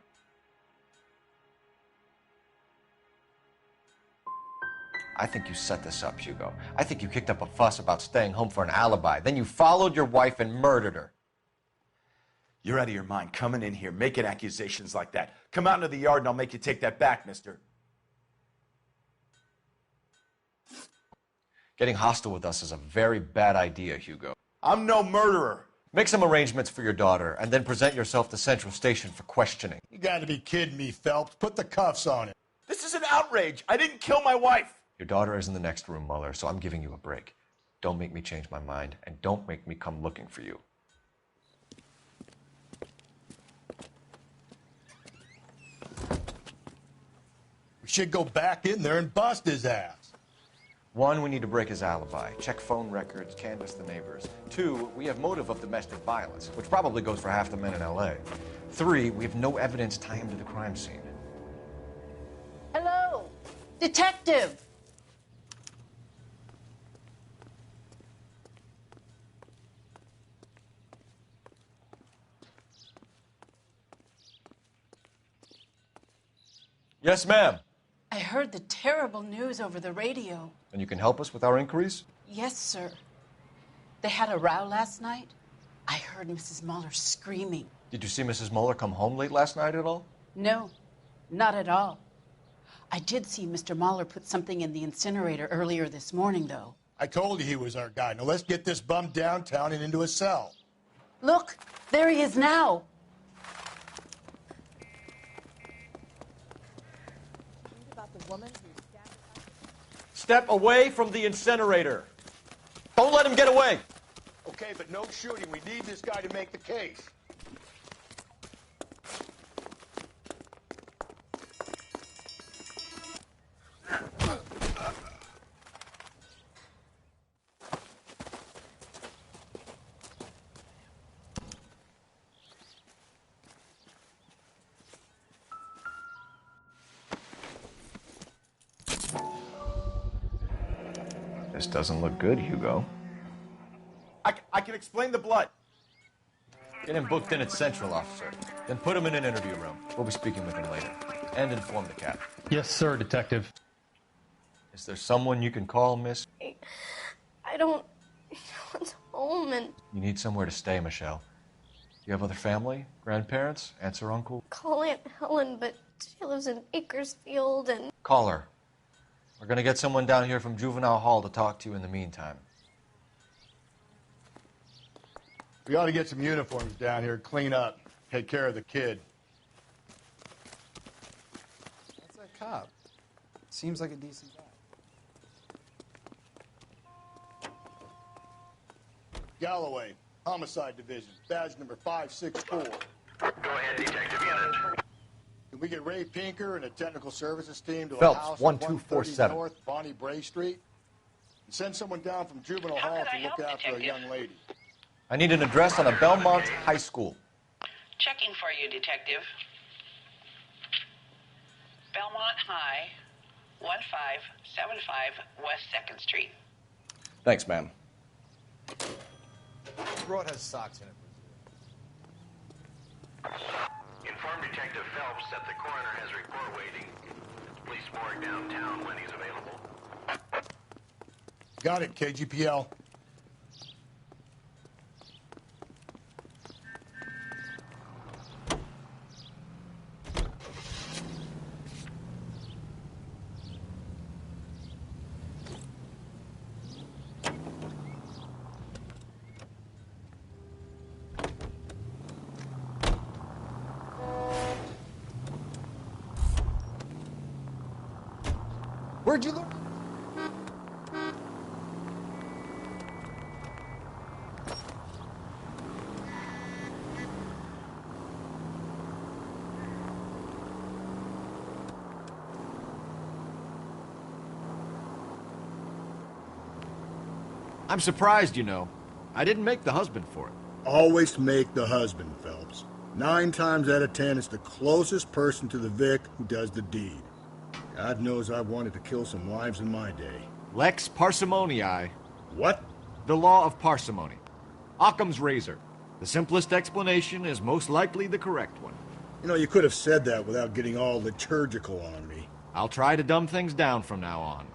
I think you set this up, Hugo. I think you kicked up a fuss about staying home for an alibi. Then you followed your wife and murdered her. You're out of your mind coming in here, making accusations like that. Come out into the yard and I'll make you take that back, mister. Getting hostile with us is a very bad idea, Hugo. I'm no murderer. Make some arrangements for your daughter and then present yourself to Central Station for questioning. You gotta be kidding me, Phelps. Put the cuffs on him. This is an outrage. I didn't kill my wife. Your daughter is in the next room, Mueller, so I'm giving you a break. Don't make me change my mind, and don't make me come looking for you. We should go back in there and bust his ass. 1, we need to break his alibi. Check phone records, canvass the neighbors. 2, we have motive of domestic violence, which probably goes for half the men in L.A. 3, we have no evidence tying him to the crime scene. Hello, detective. Yes, ma'am. I heard the terrible news over the radio. And you can help us with our inquiries? Yes, sir. They had a row last night. I heard Mrs. Mueller screaming. Did you see Mrs. Mueller come home late last night at all? No, not at all. I did see Mr. Mueller put something in the incinerator earlier this morning, though. I told you he was our guy. Now let's get this bum downtown and into a cell. Look, there he is now. Step away from the incinerator. Don't let him get away. Okay, but no shooting. We need this guy to make the case. This doesn't look good, Hugo. I can explain the blood. Get him booked in at Central, officer. Then put him in an interview room. We'll be speaking with him later. And inform the cap. Yes, sir, detective. Is there someone you can call, miss? I don't want home and You need somewhere to stay, Michelle. You have other family? Grandparents? Aunts or uncle? call Aunt Helen, but she lives in Bakersfield and Call her. We're gonna get someone down here from Juvenile Hall to talk to you in the meantime. We ought to get some uniforms down here, clean up, take care of the kid. That's that cop. Seems like a decent guy. Galloway, Homicide Division, badge number 564. Go ahead, Detective Unit. Can we get Ray Pinker and a technical services team to Phelps, a house 1247. at 130 North Bonnie Bray Street? And send someone down from Juvenile Hall to look after a young lady. I need an address on a Belmont High School. Checking for you, Detective. Belmont High, 1575 West 2nd Street. Thanks, ma'am. This road has socks in it. Inform Detective Phelps that the coroner has report waiting. Police morgue downtown when he's available. Got it, KGPL. Where'd you learn? I'm surprised, you know. I didn't make the husband for it. Always make the husband, Phelps. 9 times out of 10, it's the closest person to the Vic who does the deed. God knows I wanted to kill some wives in my day. Lex parsimoniae. What? The law of parsimony. Occam's razor. The simplest explanation is most likely the correct one. You know, you could have said that without getting all liturgical on me. I'll try to dumb things down from now on.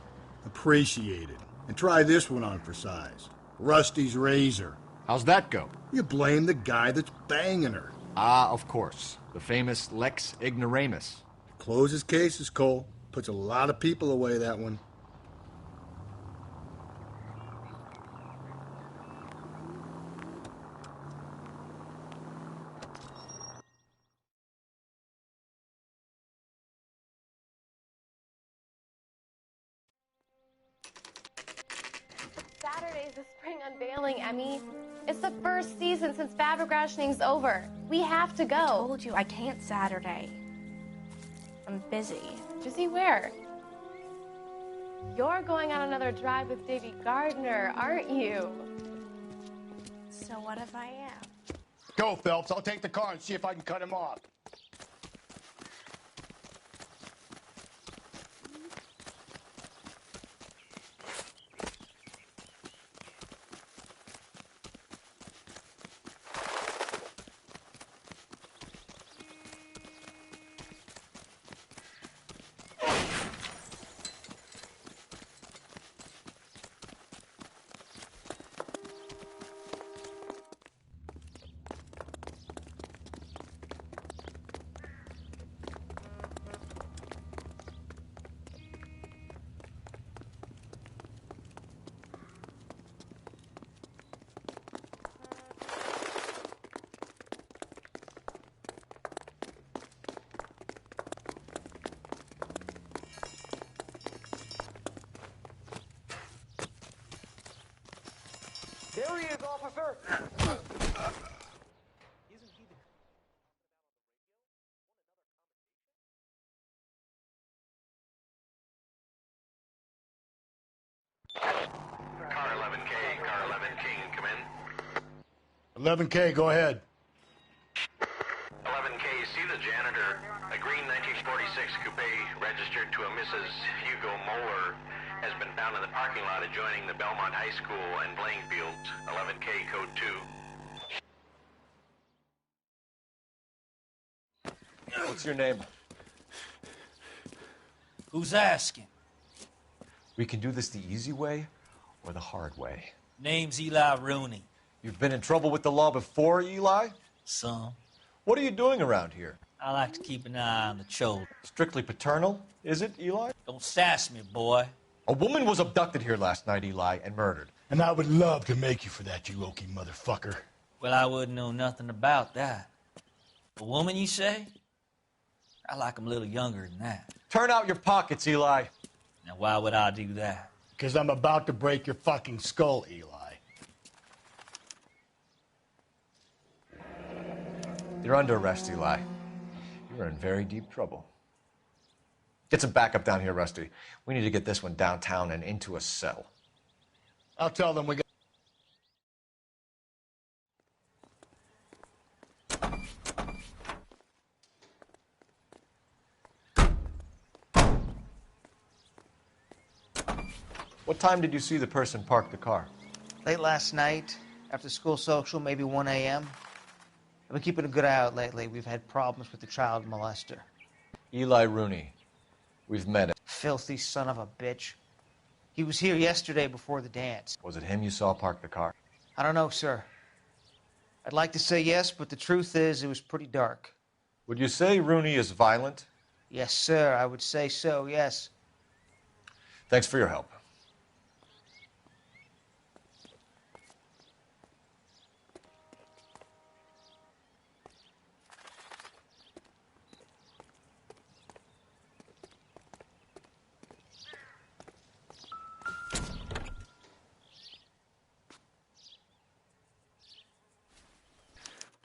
Appreciate it. And try this one on for size. Rusty's razor. How's that go? You blame the guy that's banging her. Ah, of course. The famous Lex ignoramus. Closes cases, Cole. Puts a lot of people away, that one. Saturday's the spring unveiling, Emmy. It's the first season since fabric rationing's over. We have to go. I told you I can't Saturday. I'm busy. Busy where? You're going on another drive with Davy Gardner, aren't you? So what if I am? Go, Phelps. I'll take the car and see if I can cut him off. There he is, officer! Car 11K, Car 11 King, come in. 11K, go ahead. 11K, see the janitor. A green 1946 coupe registered to a Mrs. Hugo Moeller has been found in the parking lot adjoining the Belmont High School and playing fields. 11K, code 2. What's your name? Who's asking? We can do this the easy way or the hard way. Name's Eli Rooney. You've been in trouble with the law before, Eli? Some. What are you doing around here? I like to keep an eye on the children. Strictly paternal, is it, Eli? Don't sass me, boy. A woman was abducted here last night, Eli, and murdered. And I would love to make you for that, you oaky motherfucker. Well, I wouldn't know nothing about that. A woman, you say? I like 'em a little younger than that. Turn out your pockets, Eli. Now, why would I do that? Because I'm about to break your fucking skull, Eli. You're under arrest, Eli. You're in very deep trouble. Get some backup down here, Rusty. We need to get this one downtown and into a cell. I'll tell them we got... What time did you see the person park the car? Late last night, after school social, maybe 1 a.m. I've been keeping a good eye out lately. We've had problems with the child molester. Eli Rooney. We've met him. Filthy son of a bitch. He was here yesterday before the dance. Was it him you saw park the car? I don't know, sir. I'd like to say yes, but the truth is it was pretty dark. Would you say Rooney is violent? Yes, sir, I would say so, yes. Thanks for your help.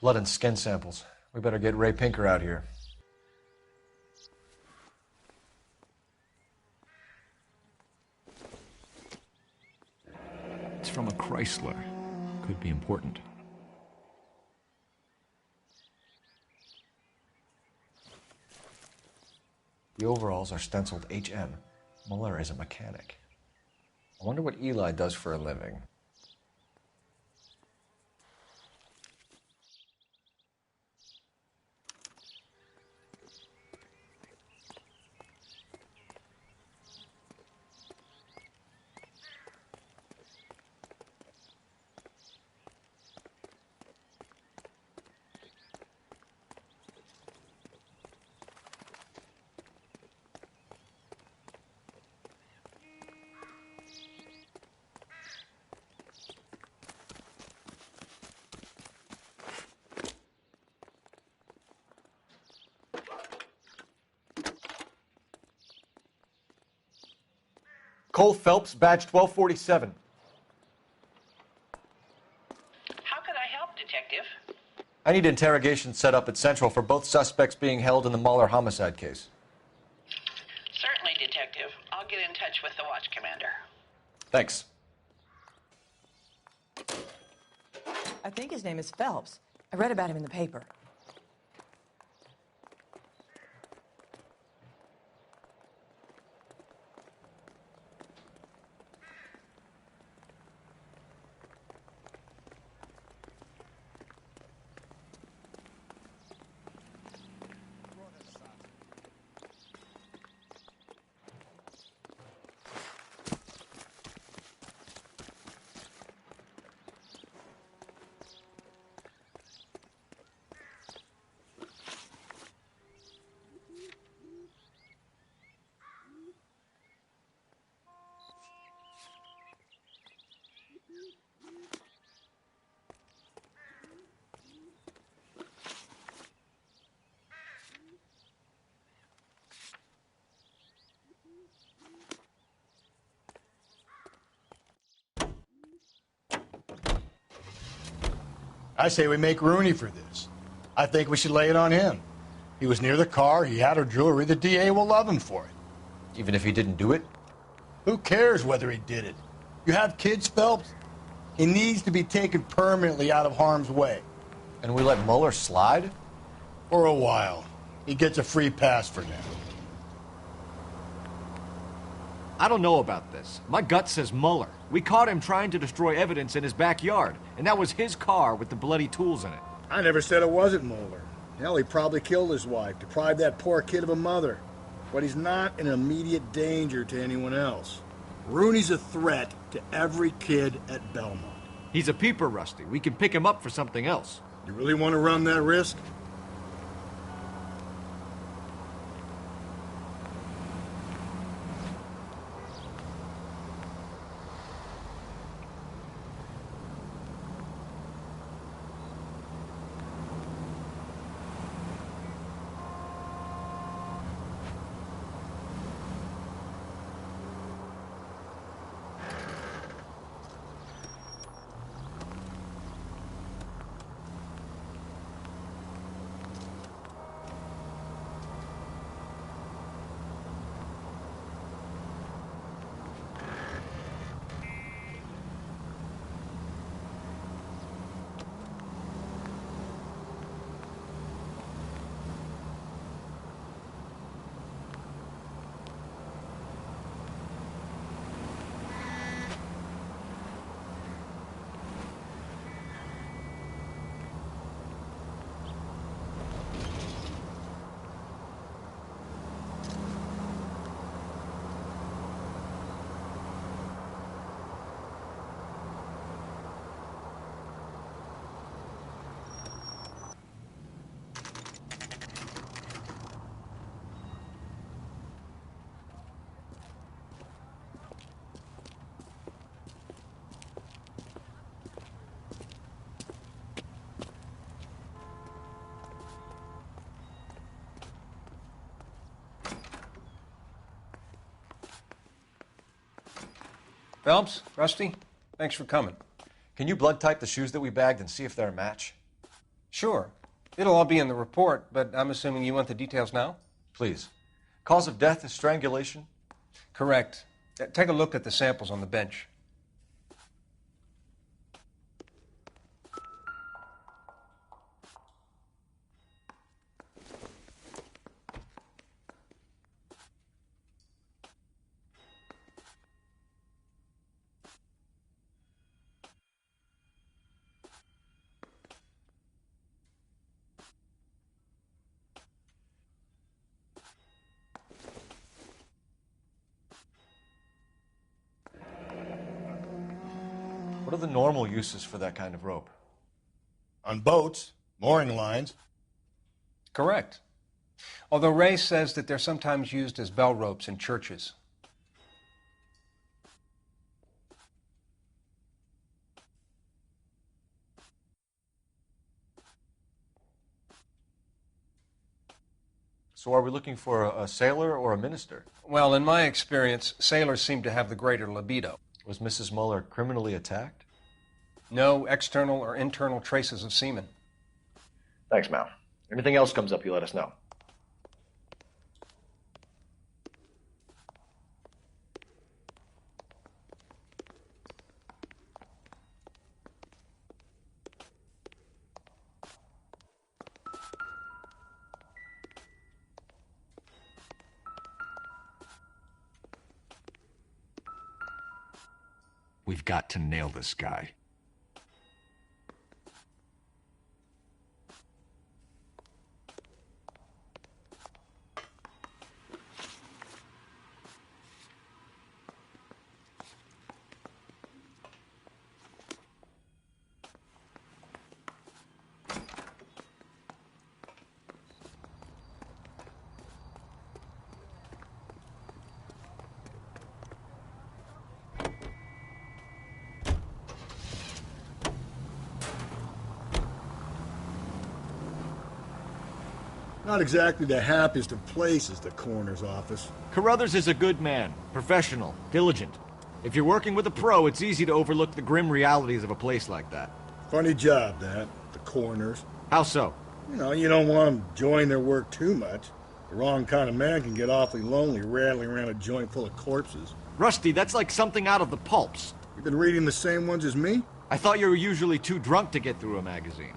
Blood and skin samples. We better get Ray Pinker out here. It's from a Chrysler. Could be important. The overalls are stenciled HM. Muller is a mechanic. I wonder what Eli does for a living. Cole Phelps, badge 1247. How could I help, Detective? I need interrogation set up at Central for both suspects being held in the Muller homicide case. Certainly, Detective. I'll get in touch with the watch commander. Thanks. I think his name is Phelps. I read about him in the paper. I say we make Rooney for this. I think we should lay it on him. He was near the car, he had her jewelry, the DA will love him for it. Even if he didn't do it? Who cares whether he did it? You have kids, Phelps? He needs to be taken permanently out of harm's way. And we let Muller slide? For a while. He gets a free pass for now. I don't know about this. My gut says Muller. We caught him trying to destroy evidence in his backyard, and that was his car with the bloody tools in it. I never said it wasn't Muller. Hell, he probably killed his wife, deprived that poor kid of a mother. But he's not an immediate danger to anyone else. Rooney's a threat to every kid at Belmont. He's a peeper, Rusty. We can pick him up for something else. You really want to run that risk? Phelps, Rusty, thanks for coming. Can you blood type the shoes that we bagged and see if they're a match? Sure. It'll all be in the report, but I'm assuming you want the details now? Please. Cause of death is strangulation? Correct. Take a look at the samples on the bench. What are the normal uses for that kind of rope? On boats, mooring lines. Correct. Although Ray says that they're sometimes used as bell ropes in churches. So are we looking for a sailor or a minister? Well, in my experience, sailors seem to have the greater libido. Was Mrs. Muller criminally attacked? No external or internal traces of semen. Thanks, Mal. Anything else comes up, you let us know. We've got to nail this guy. Not exactly the happiest of places, the coroner's office. Carruthers is a good man, professional, diligent. If you're working with a pro, it's easy to overlook the grim realities of a place like that. Funny job, that, the coroner's. How so? You know, you don't want them enjoying their work too much. The wrong kind of man can get awfully lonely rattling around a joint full of corpses. Rusty, that's like something out of the pulps. You've been reading the same ones as me? I thought you were usually too drunk to get through a magazine.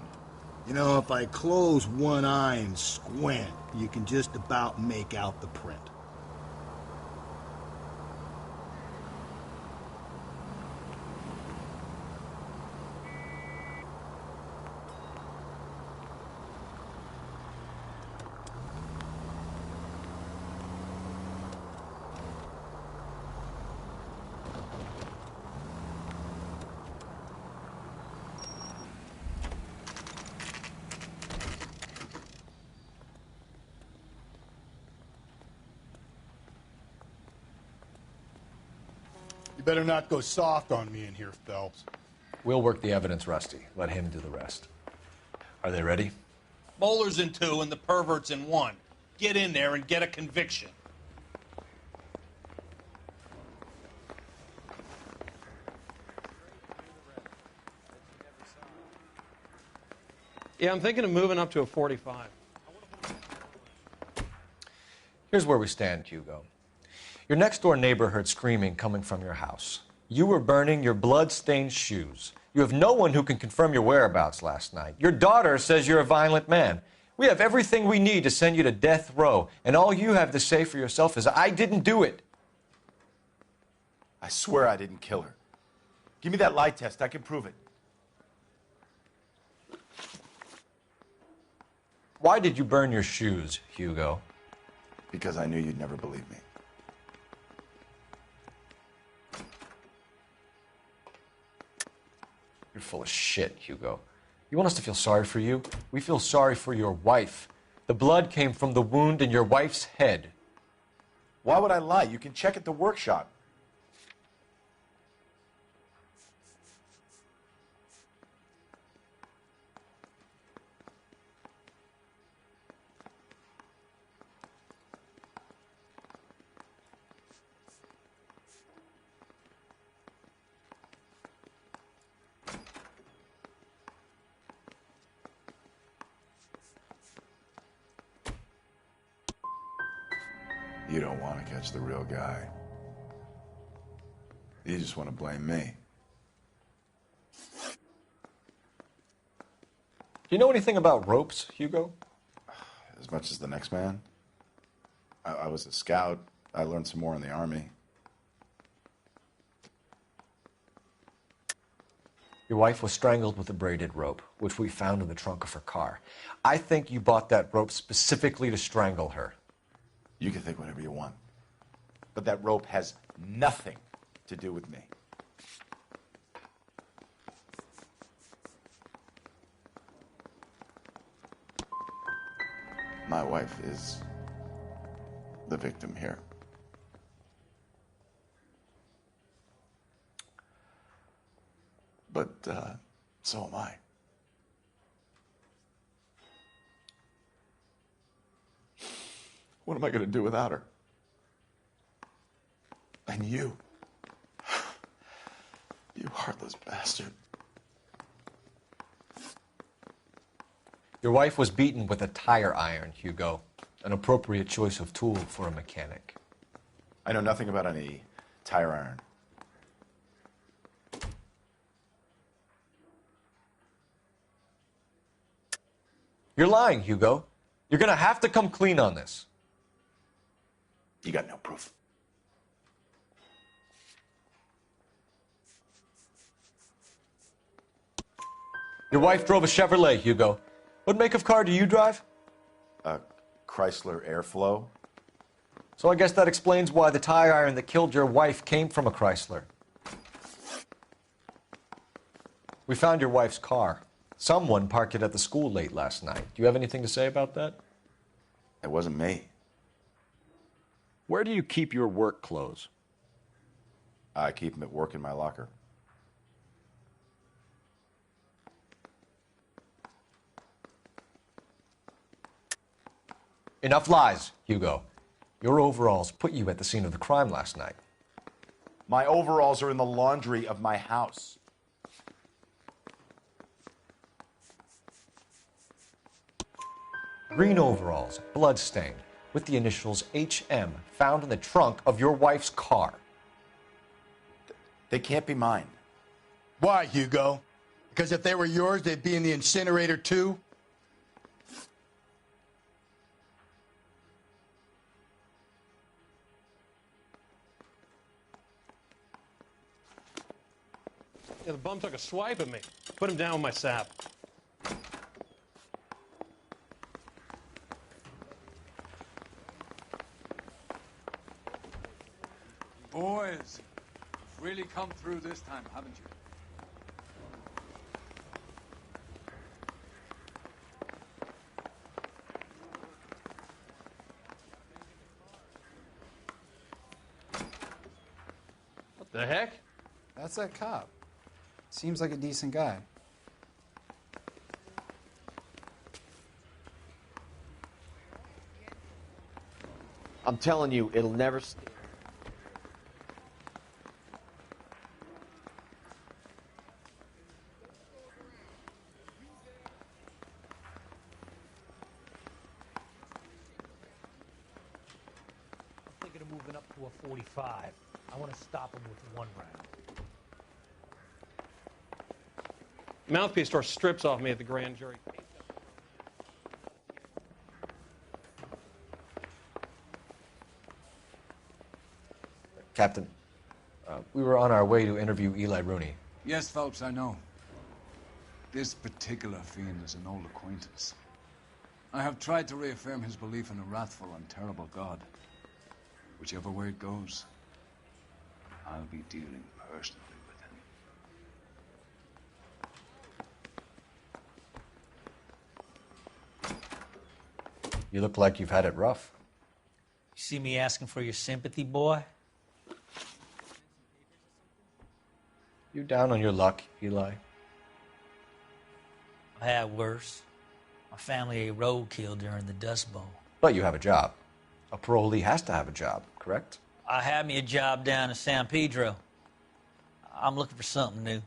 You know, if I close one eye and squint, you can just about make out the print. Better not go soft on me in here, Phelps. We'll work the evidence, Rusty. Let him do the rest. Are they ready? Bowler's in 2 and the pervert's in 1. Get in there and get a conviction. Yeah, I'm thinking of moving up to a 45. Here's where we stand, Hugo. Your next-door neighbor heard screaming coming from your house. You were burning your blood-stained shoes. You have no one who can confirm your whereabouts last night. Your daughter says you're a violent man. We have everything we need to send you to death row, and all you have to say for yourself is, I didn't do it. I swear I didn't kill her. Give me that lie test. I can prove it. Why did you burn your shoes, Hugo? Because I knew you'd never believe me. You're full of shit, Hugo. You want us to feel sorry for you? We feel sorry for your wife. The blood came from the wound in your wife's head. Why would I lie? You can check at the workshop. You don't want to catch the real guy. You just want to blame me. Do you know anything about ropes, Hugo? As much as the next man. I was a scout. I learned some more in the Army. Your wife was strangled with a braided rope, which we found in the trunk of her car. I think you bought that rope specifically to strangle her. You can think whatever you want. But that rope has nothing to do with me. My wife is the victim here. But so am I. What am I going to do without her? And you. You heartless bastard. Your wife was beaten with a tire iron, Hugo. An appropriate choice of tool for a mechanic. I know nothing about any tire iron. You're lying, Hugo. You're gonna have to come clean on this. You got no proof. Your wife drove a Chevrolet, Hugo. What make of car do you drive? A Chrysler Airflow. So I guess that explains why the tire iron that killed your wife came from a Chrysler. We found your wife's car. Someone parked it at the school late last night. Do you have anything to say about that? It wasn't me. Where do you keep your work clothes? I keep them at work in my locker. Enough lies, Hugo. Your overalls put you at the scene of the crime last night. My overalls are in the laundry of my house. Green overalls, blood-stained, with the initials HM found in the trunk of your wife's car. They can't be mine. Why, Hugo? Because if they were yours, they'd be in the incinerator too? Yeah, the bum took a swipe at me. Put him down with my sap. Boys, you've really come through this time, haven't you? What the heck? That's that cop. Seems like a decent guy. I'm telling you, it'll never... Thinking of moving up to a 45. I want to stop him with one round. Mouthpiece tore strips off me at the grand jury. Captain, we were on our way to interview Eli Rooney. Yes, Phelps, I know. This particular fiend is an old acquaintance. I have tried to reaffirm his belief in a wrathful and terrible God. Whichever way it goes, I'll be dealing personally with him. You look like you've had it rough. You see me asking for your sympathy, boy? You down on your luck, Eli? I had worse. My family ate roadkill during the Dust Bowl. But you have a job. A parolee has to have a job, correct? I had me a job down in San Pedro. I'm looking for something new.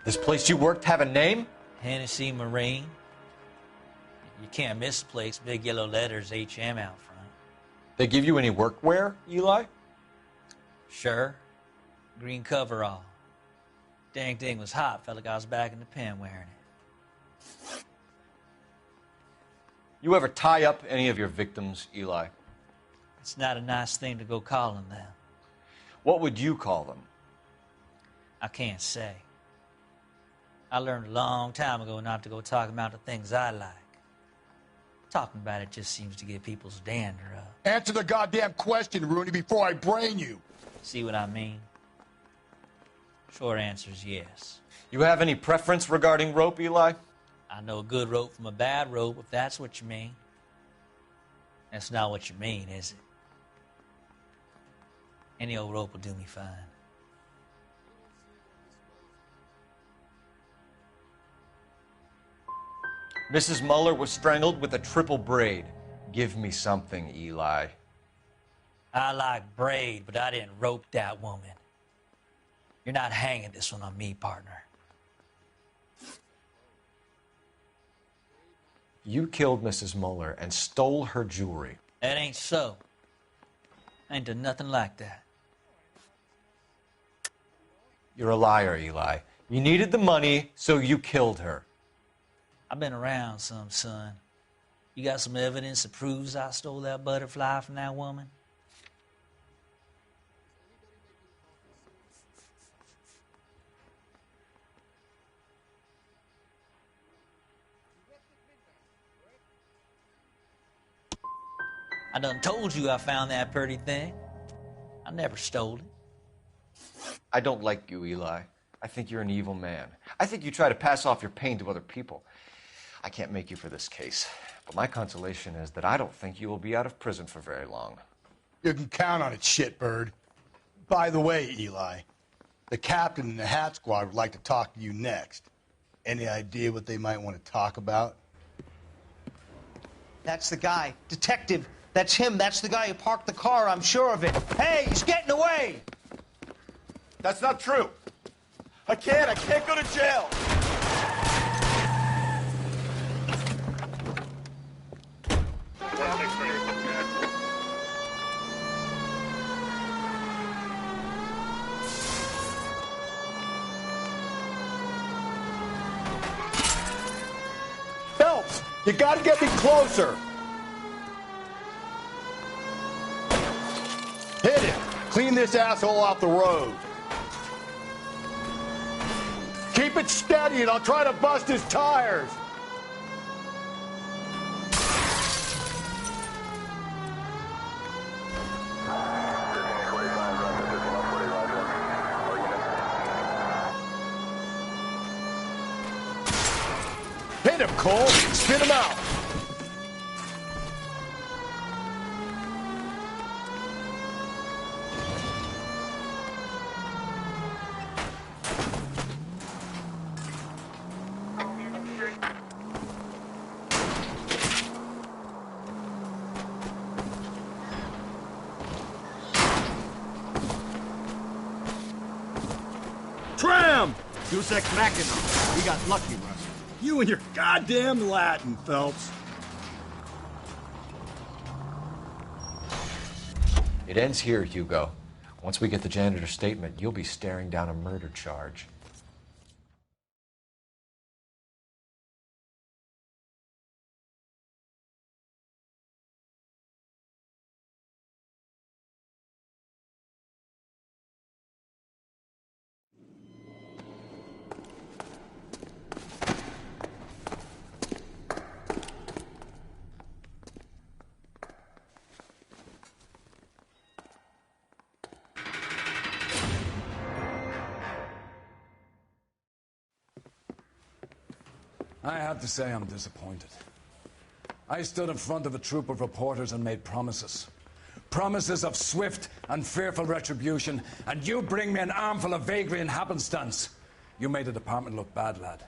This place you worked have a name? Hennessy Marine. You can't misplace big yellow letters HM out front. They give you any workwear, Eli? Sure. Green coverall. Dang thing was hot. Felt like I was back in the pen wearing it. You ever tie up any of your victims, Eli? It's not a nice thing to go calling them. What would you call them? I can't say. I learned a long time ago not to go talking about the things I like. Talking about it just seems to get people's dander up. Answer the goddamn question, Rooney, before I brain you. See what I mean? Short answer is yes. You have any preference regarding rope, Eli? I know a good rope from a bad rope, if that's what you mean. That's not what you mean, is it? Any old rope will do me fine. Mrs. Muller was strangled with a triple braid. Give me something, Eli. I like braid, but I didn't rope that woman. You're not hanging this one on me, partner. You killed Mrs. Muller and stole her jewelry. That ain't so. I ain't done nothing like that. You're a liar, Eli. You needed the money, so you killed her. I've been around some, son. You got some evidence that proves I stole that butterfly from that woman? I done told you I found that pretty thing. I never stole it. I don't like you, Eli. I think you're an evil man. I think you try to pass off your pain to other people. I can't make you for this case, but my consolation is that I don't think you will be out of prison for very long. You can count on it, shitbird. By the way, Eli, the captain and the Hat Squad would like to talk to you next. Any idea what they might want to talk about? That's the guy. Detective, that's him. That's the guy who parked the car, I'm sure of it. Hey, he's getting away! That's not true. I can't go to jail. Phelps, you gotta get me closer. Hit it. Clean this asshole off the road. Keep it steady and I'll try to bust his tires. Hit him, Cole. Spin him out. Tram! Deus ex machina. We got lucky, Russ. You and your goddamn Latin, Phelps. It ends here, Hugo. Once we get the janitor's statement, you'll be staring down a murder charge. I have to say I'm disappointed. I stood in front of a troop of reporters and made promises. Promises of swift and fearful retribution, and you bring me an armful of vagary and happenstance. You made the department look bad, lad.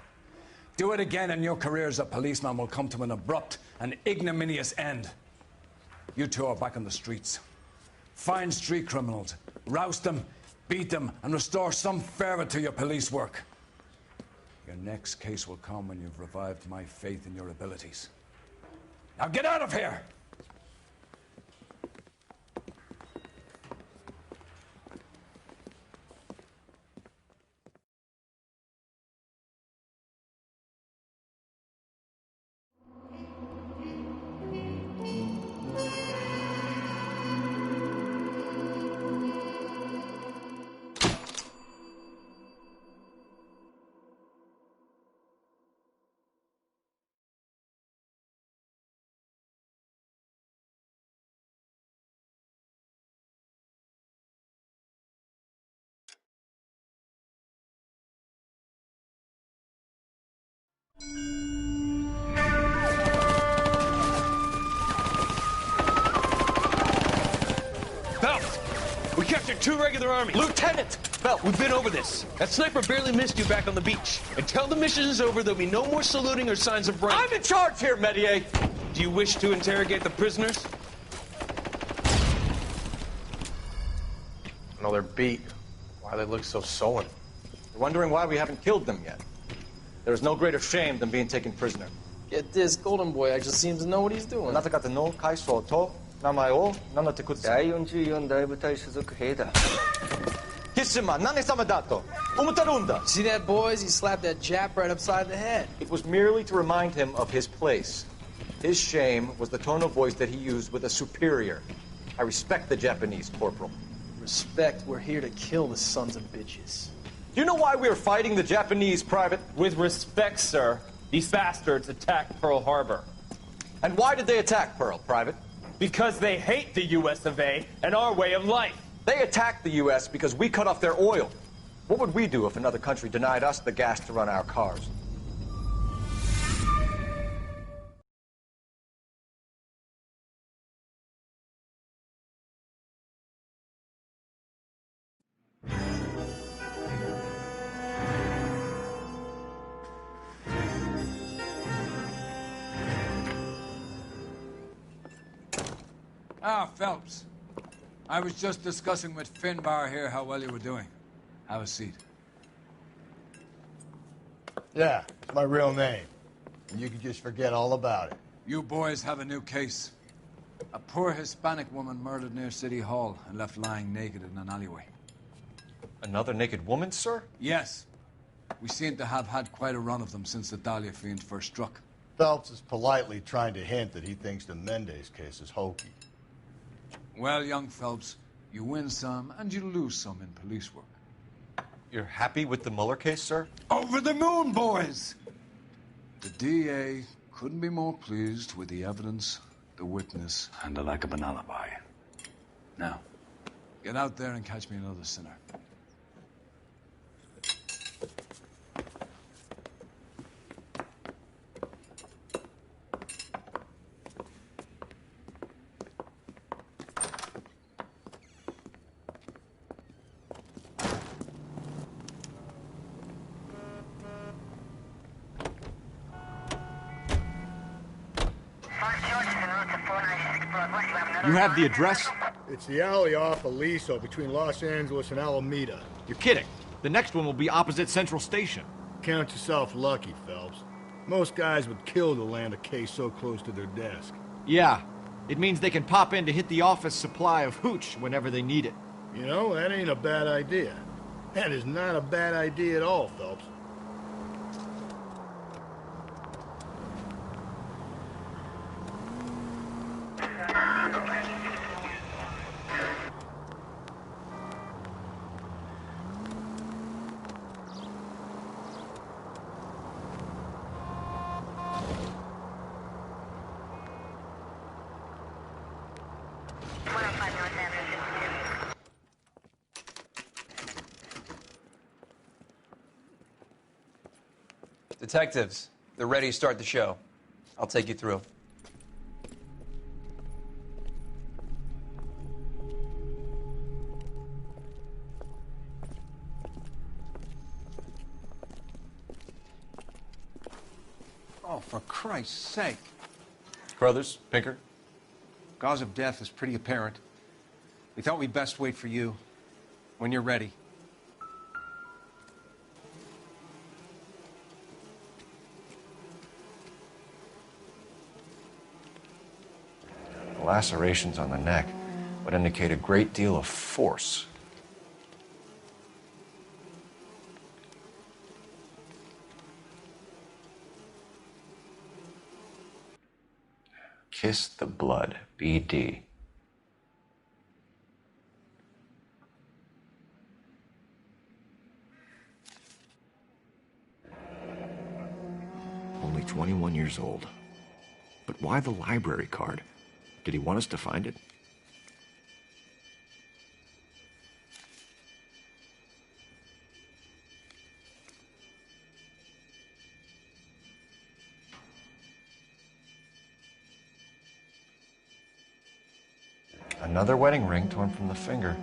Do it again and your career as a policeman will come to an abrupt and ignominious end. You two are back on the streets. Find street criminals, roust them, beat them, and restore some fervor to your police work. Your next case will come when you've revived my faith in your abilities. Now get out of here! Phelps! We captured 2 regular armies. Lieutenant! Phelps, we've been over this. That sniper barely missed you back on the beach. Until the mission is over, there'll be no more saluting or signs of rank. I'm in charge here, Medier! Do you wish to interrogate the prisoners? No, they're beat. Why they look so sullen? They're wondering why we haven't killed them yet. There is no greater shame than being taken prisoner. Get this, Golden Boy actually seems to know what he's doing. あなた方の階層と名前を名乗ってください。第44大部隊所属兵だ。貴様、何様だと思ってるんだ。See that, boys? He slapped that Jap right upside the head. It was merely to remind him of his place. His shame was the tone of voice that he used with a superior. I respect the Japanese, Corporal. Respect, we're here to kill the sons of bitches. Do you know why we are fighting the Japanese, Private? With respect, sir, these bastards attacked Pearl Harbor. And why did they attack Pearl, Private? Because they hate the US of A and our way of life. They attacked the US because we cut off their oil. What would we do if another country denied us the gas to run our cars? Ah, Phelps. I was just discussing with Finbar here how well you were doing. Have a seat. Yeah, it's my real name. And you can just forget all about it. You boys have a new case. A poor Hispanic woman murdered near City Hall and left lying naked in an alleyway. Another naked woman, sir? Yes. We seem to have had quite a run of them since the Dahlia fiend first struck. Phelps is politely trying to hint that he thinks the Mendez case is hokey. Well, young Phelps, you win some and you lose some in police work. You're happy with the Mueller case, sir? Over the moon, boys! The DA couldn't be more pleased with the evidence, the witness, and the lack of an alibi. Now, get out there and catch me another sinner. You have the address? It's the alley off Aliso between Los Angeles and Alameda. You're kidding. The next one will be opposite Central Station. Count yourself lucky, Phelps. Most guys would kill to land a case so close to their desk. Yeah. It means they can pop in to hit the office supply of hooch whenever they need it. You know, that ain't a bad idea. That is not a bad idea at all, Phelps. Detectives, they're ready to start the show. I'll take you through. Oh, for Christ's sake. Brothers, Pinker? Cause of death is pretty apparent. We thought we'd best wait for you. When you're ready. The lacerations on the neck would indicate a great deal of force. Kiss the blood, BD. Only 21 years old. But why the library card? Did he want us to find it? Another wedding ring torn from the finger.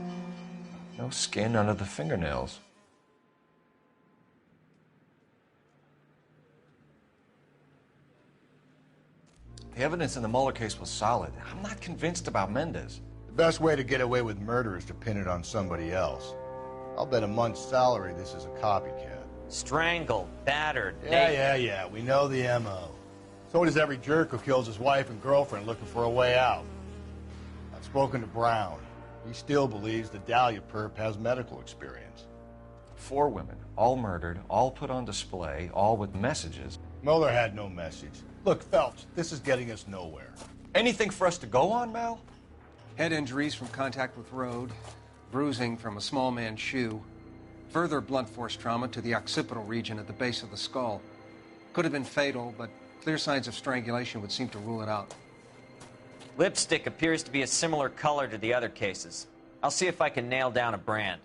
No skin under the fingernails. The evidence in the Mueller case was solid. I'm not convinced about Mendez. The best way to get away with murder is to pin it on somebody else. I'll bet a month's salary this is a copycat. Strangled, battered, Yeah, we know the M.O. So does every jerk who kills his wife and girlfriend looking for a way out. I've spoken to Brown. He still believes the Dahlia perp has medical experience. 4 women, all murdered, all put on display, all with messages. Mueller had no message. Look, Phelps, this is getting us nowhere. Anything for us to go on, Mal? Head injuries from contact with road, bruising from a small man's shoe, further blunt force trauma to the occipital region at the base of the skull. Could have been fatal, but clear signs of strangulation would seem to rule it out. Lipstick appears to be a similar color to the other cases. I'll see if I can nail down a brand.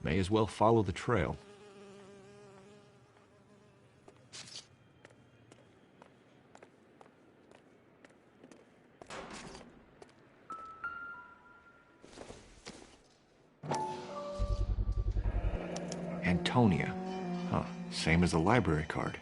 May as well follow the trail. Antonia. Huh, same as the library card.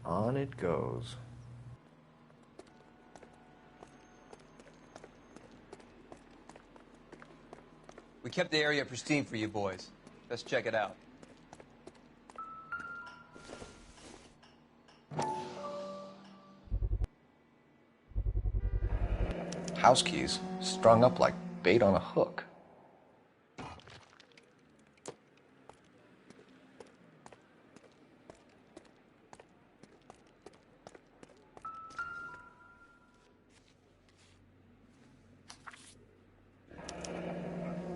On it goes. We kept the area pristine for you boys. Let's check it out. House keys strung up like bait on a hook.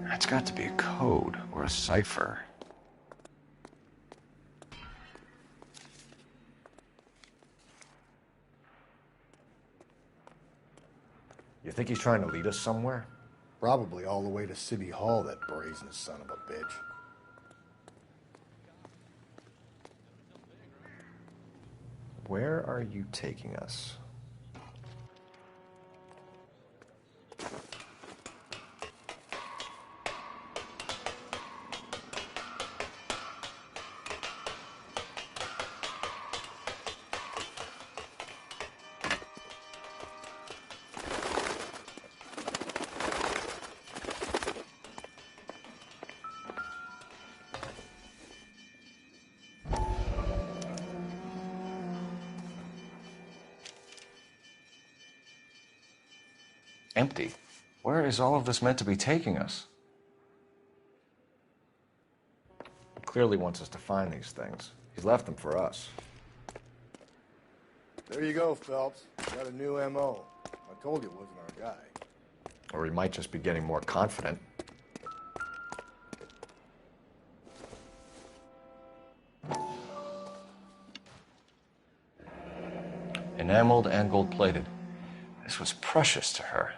That's got to be a code or a cipher. You think he's trying to lead us somewhere? Probably all the way to City Hall, that brazen son of a bitch. Where are you taking us? Empty. Where is all of this meant to be taking us? He clearly wants us to find these things. He's left them for us. There you go, Phelps. Got a new M.O. I told you it wasn't our guy. Or he might just be getting more confident. enameled and gold-plated. This was precious to her.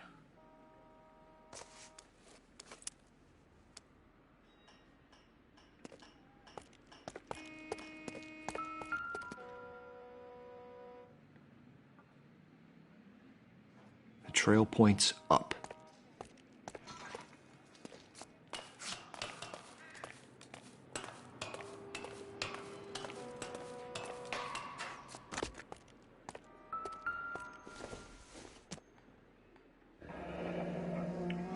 The trail points up.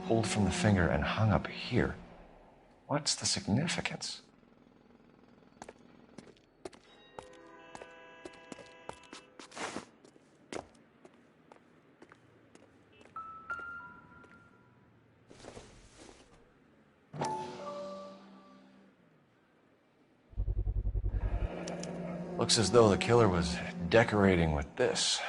Pulled from the finger and hung up here. What's the significance? Looks as though the killer was decorating with this.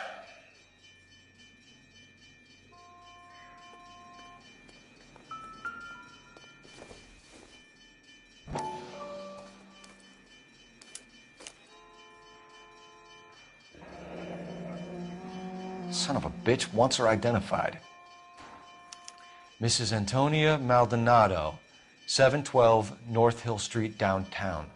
Son of a bitch wants her identified. Mrs. Antonia Maldonado, 712 North Hill Street, downtown.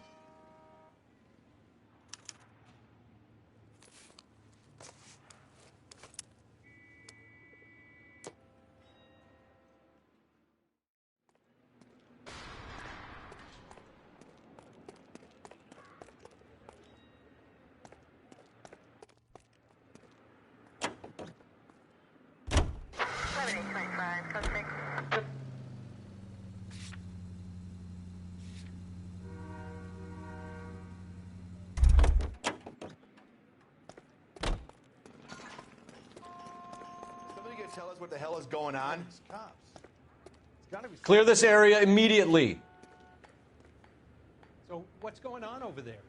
Tell us what the hell is going on? Clear this area immediately. So what's going on over there?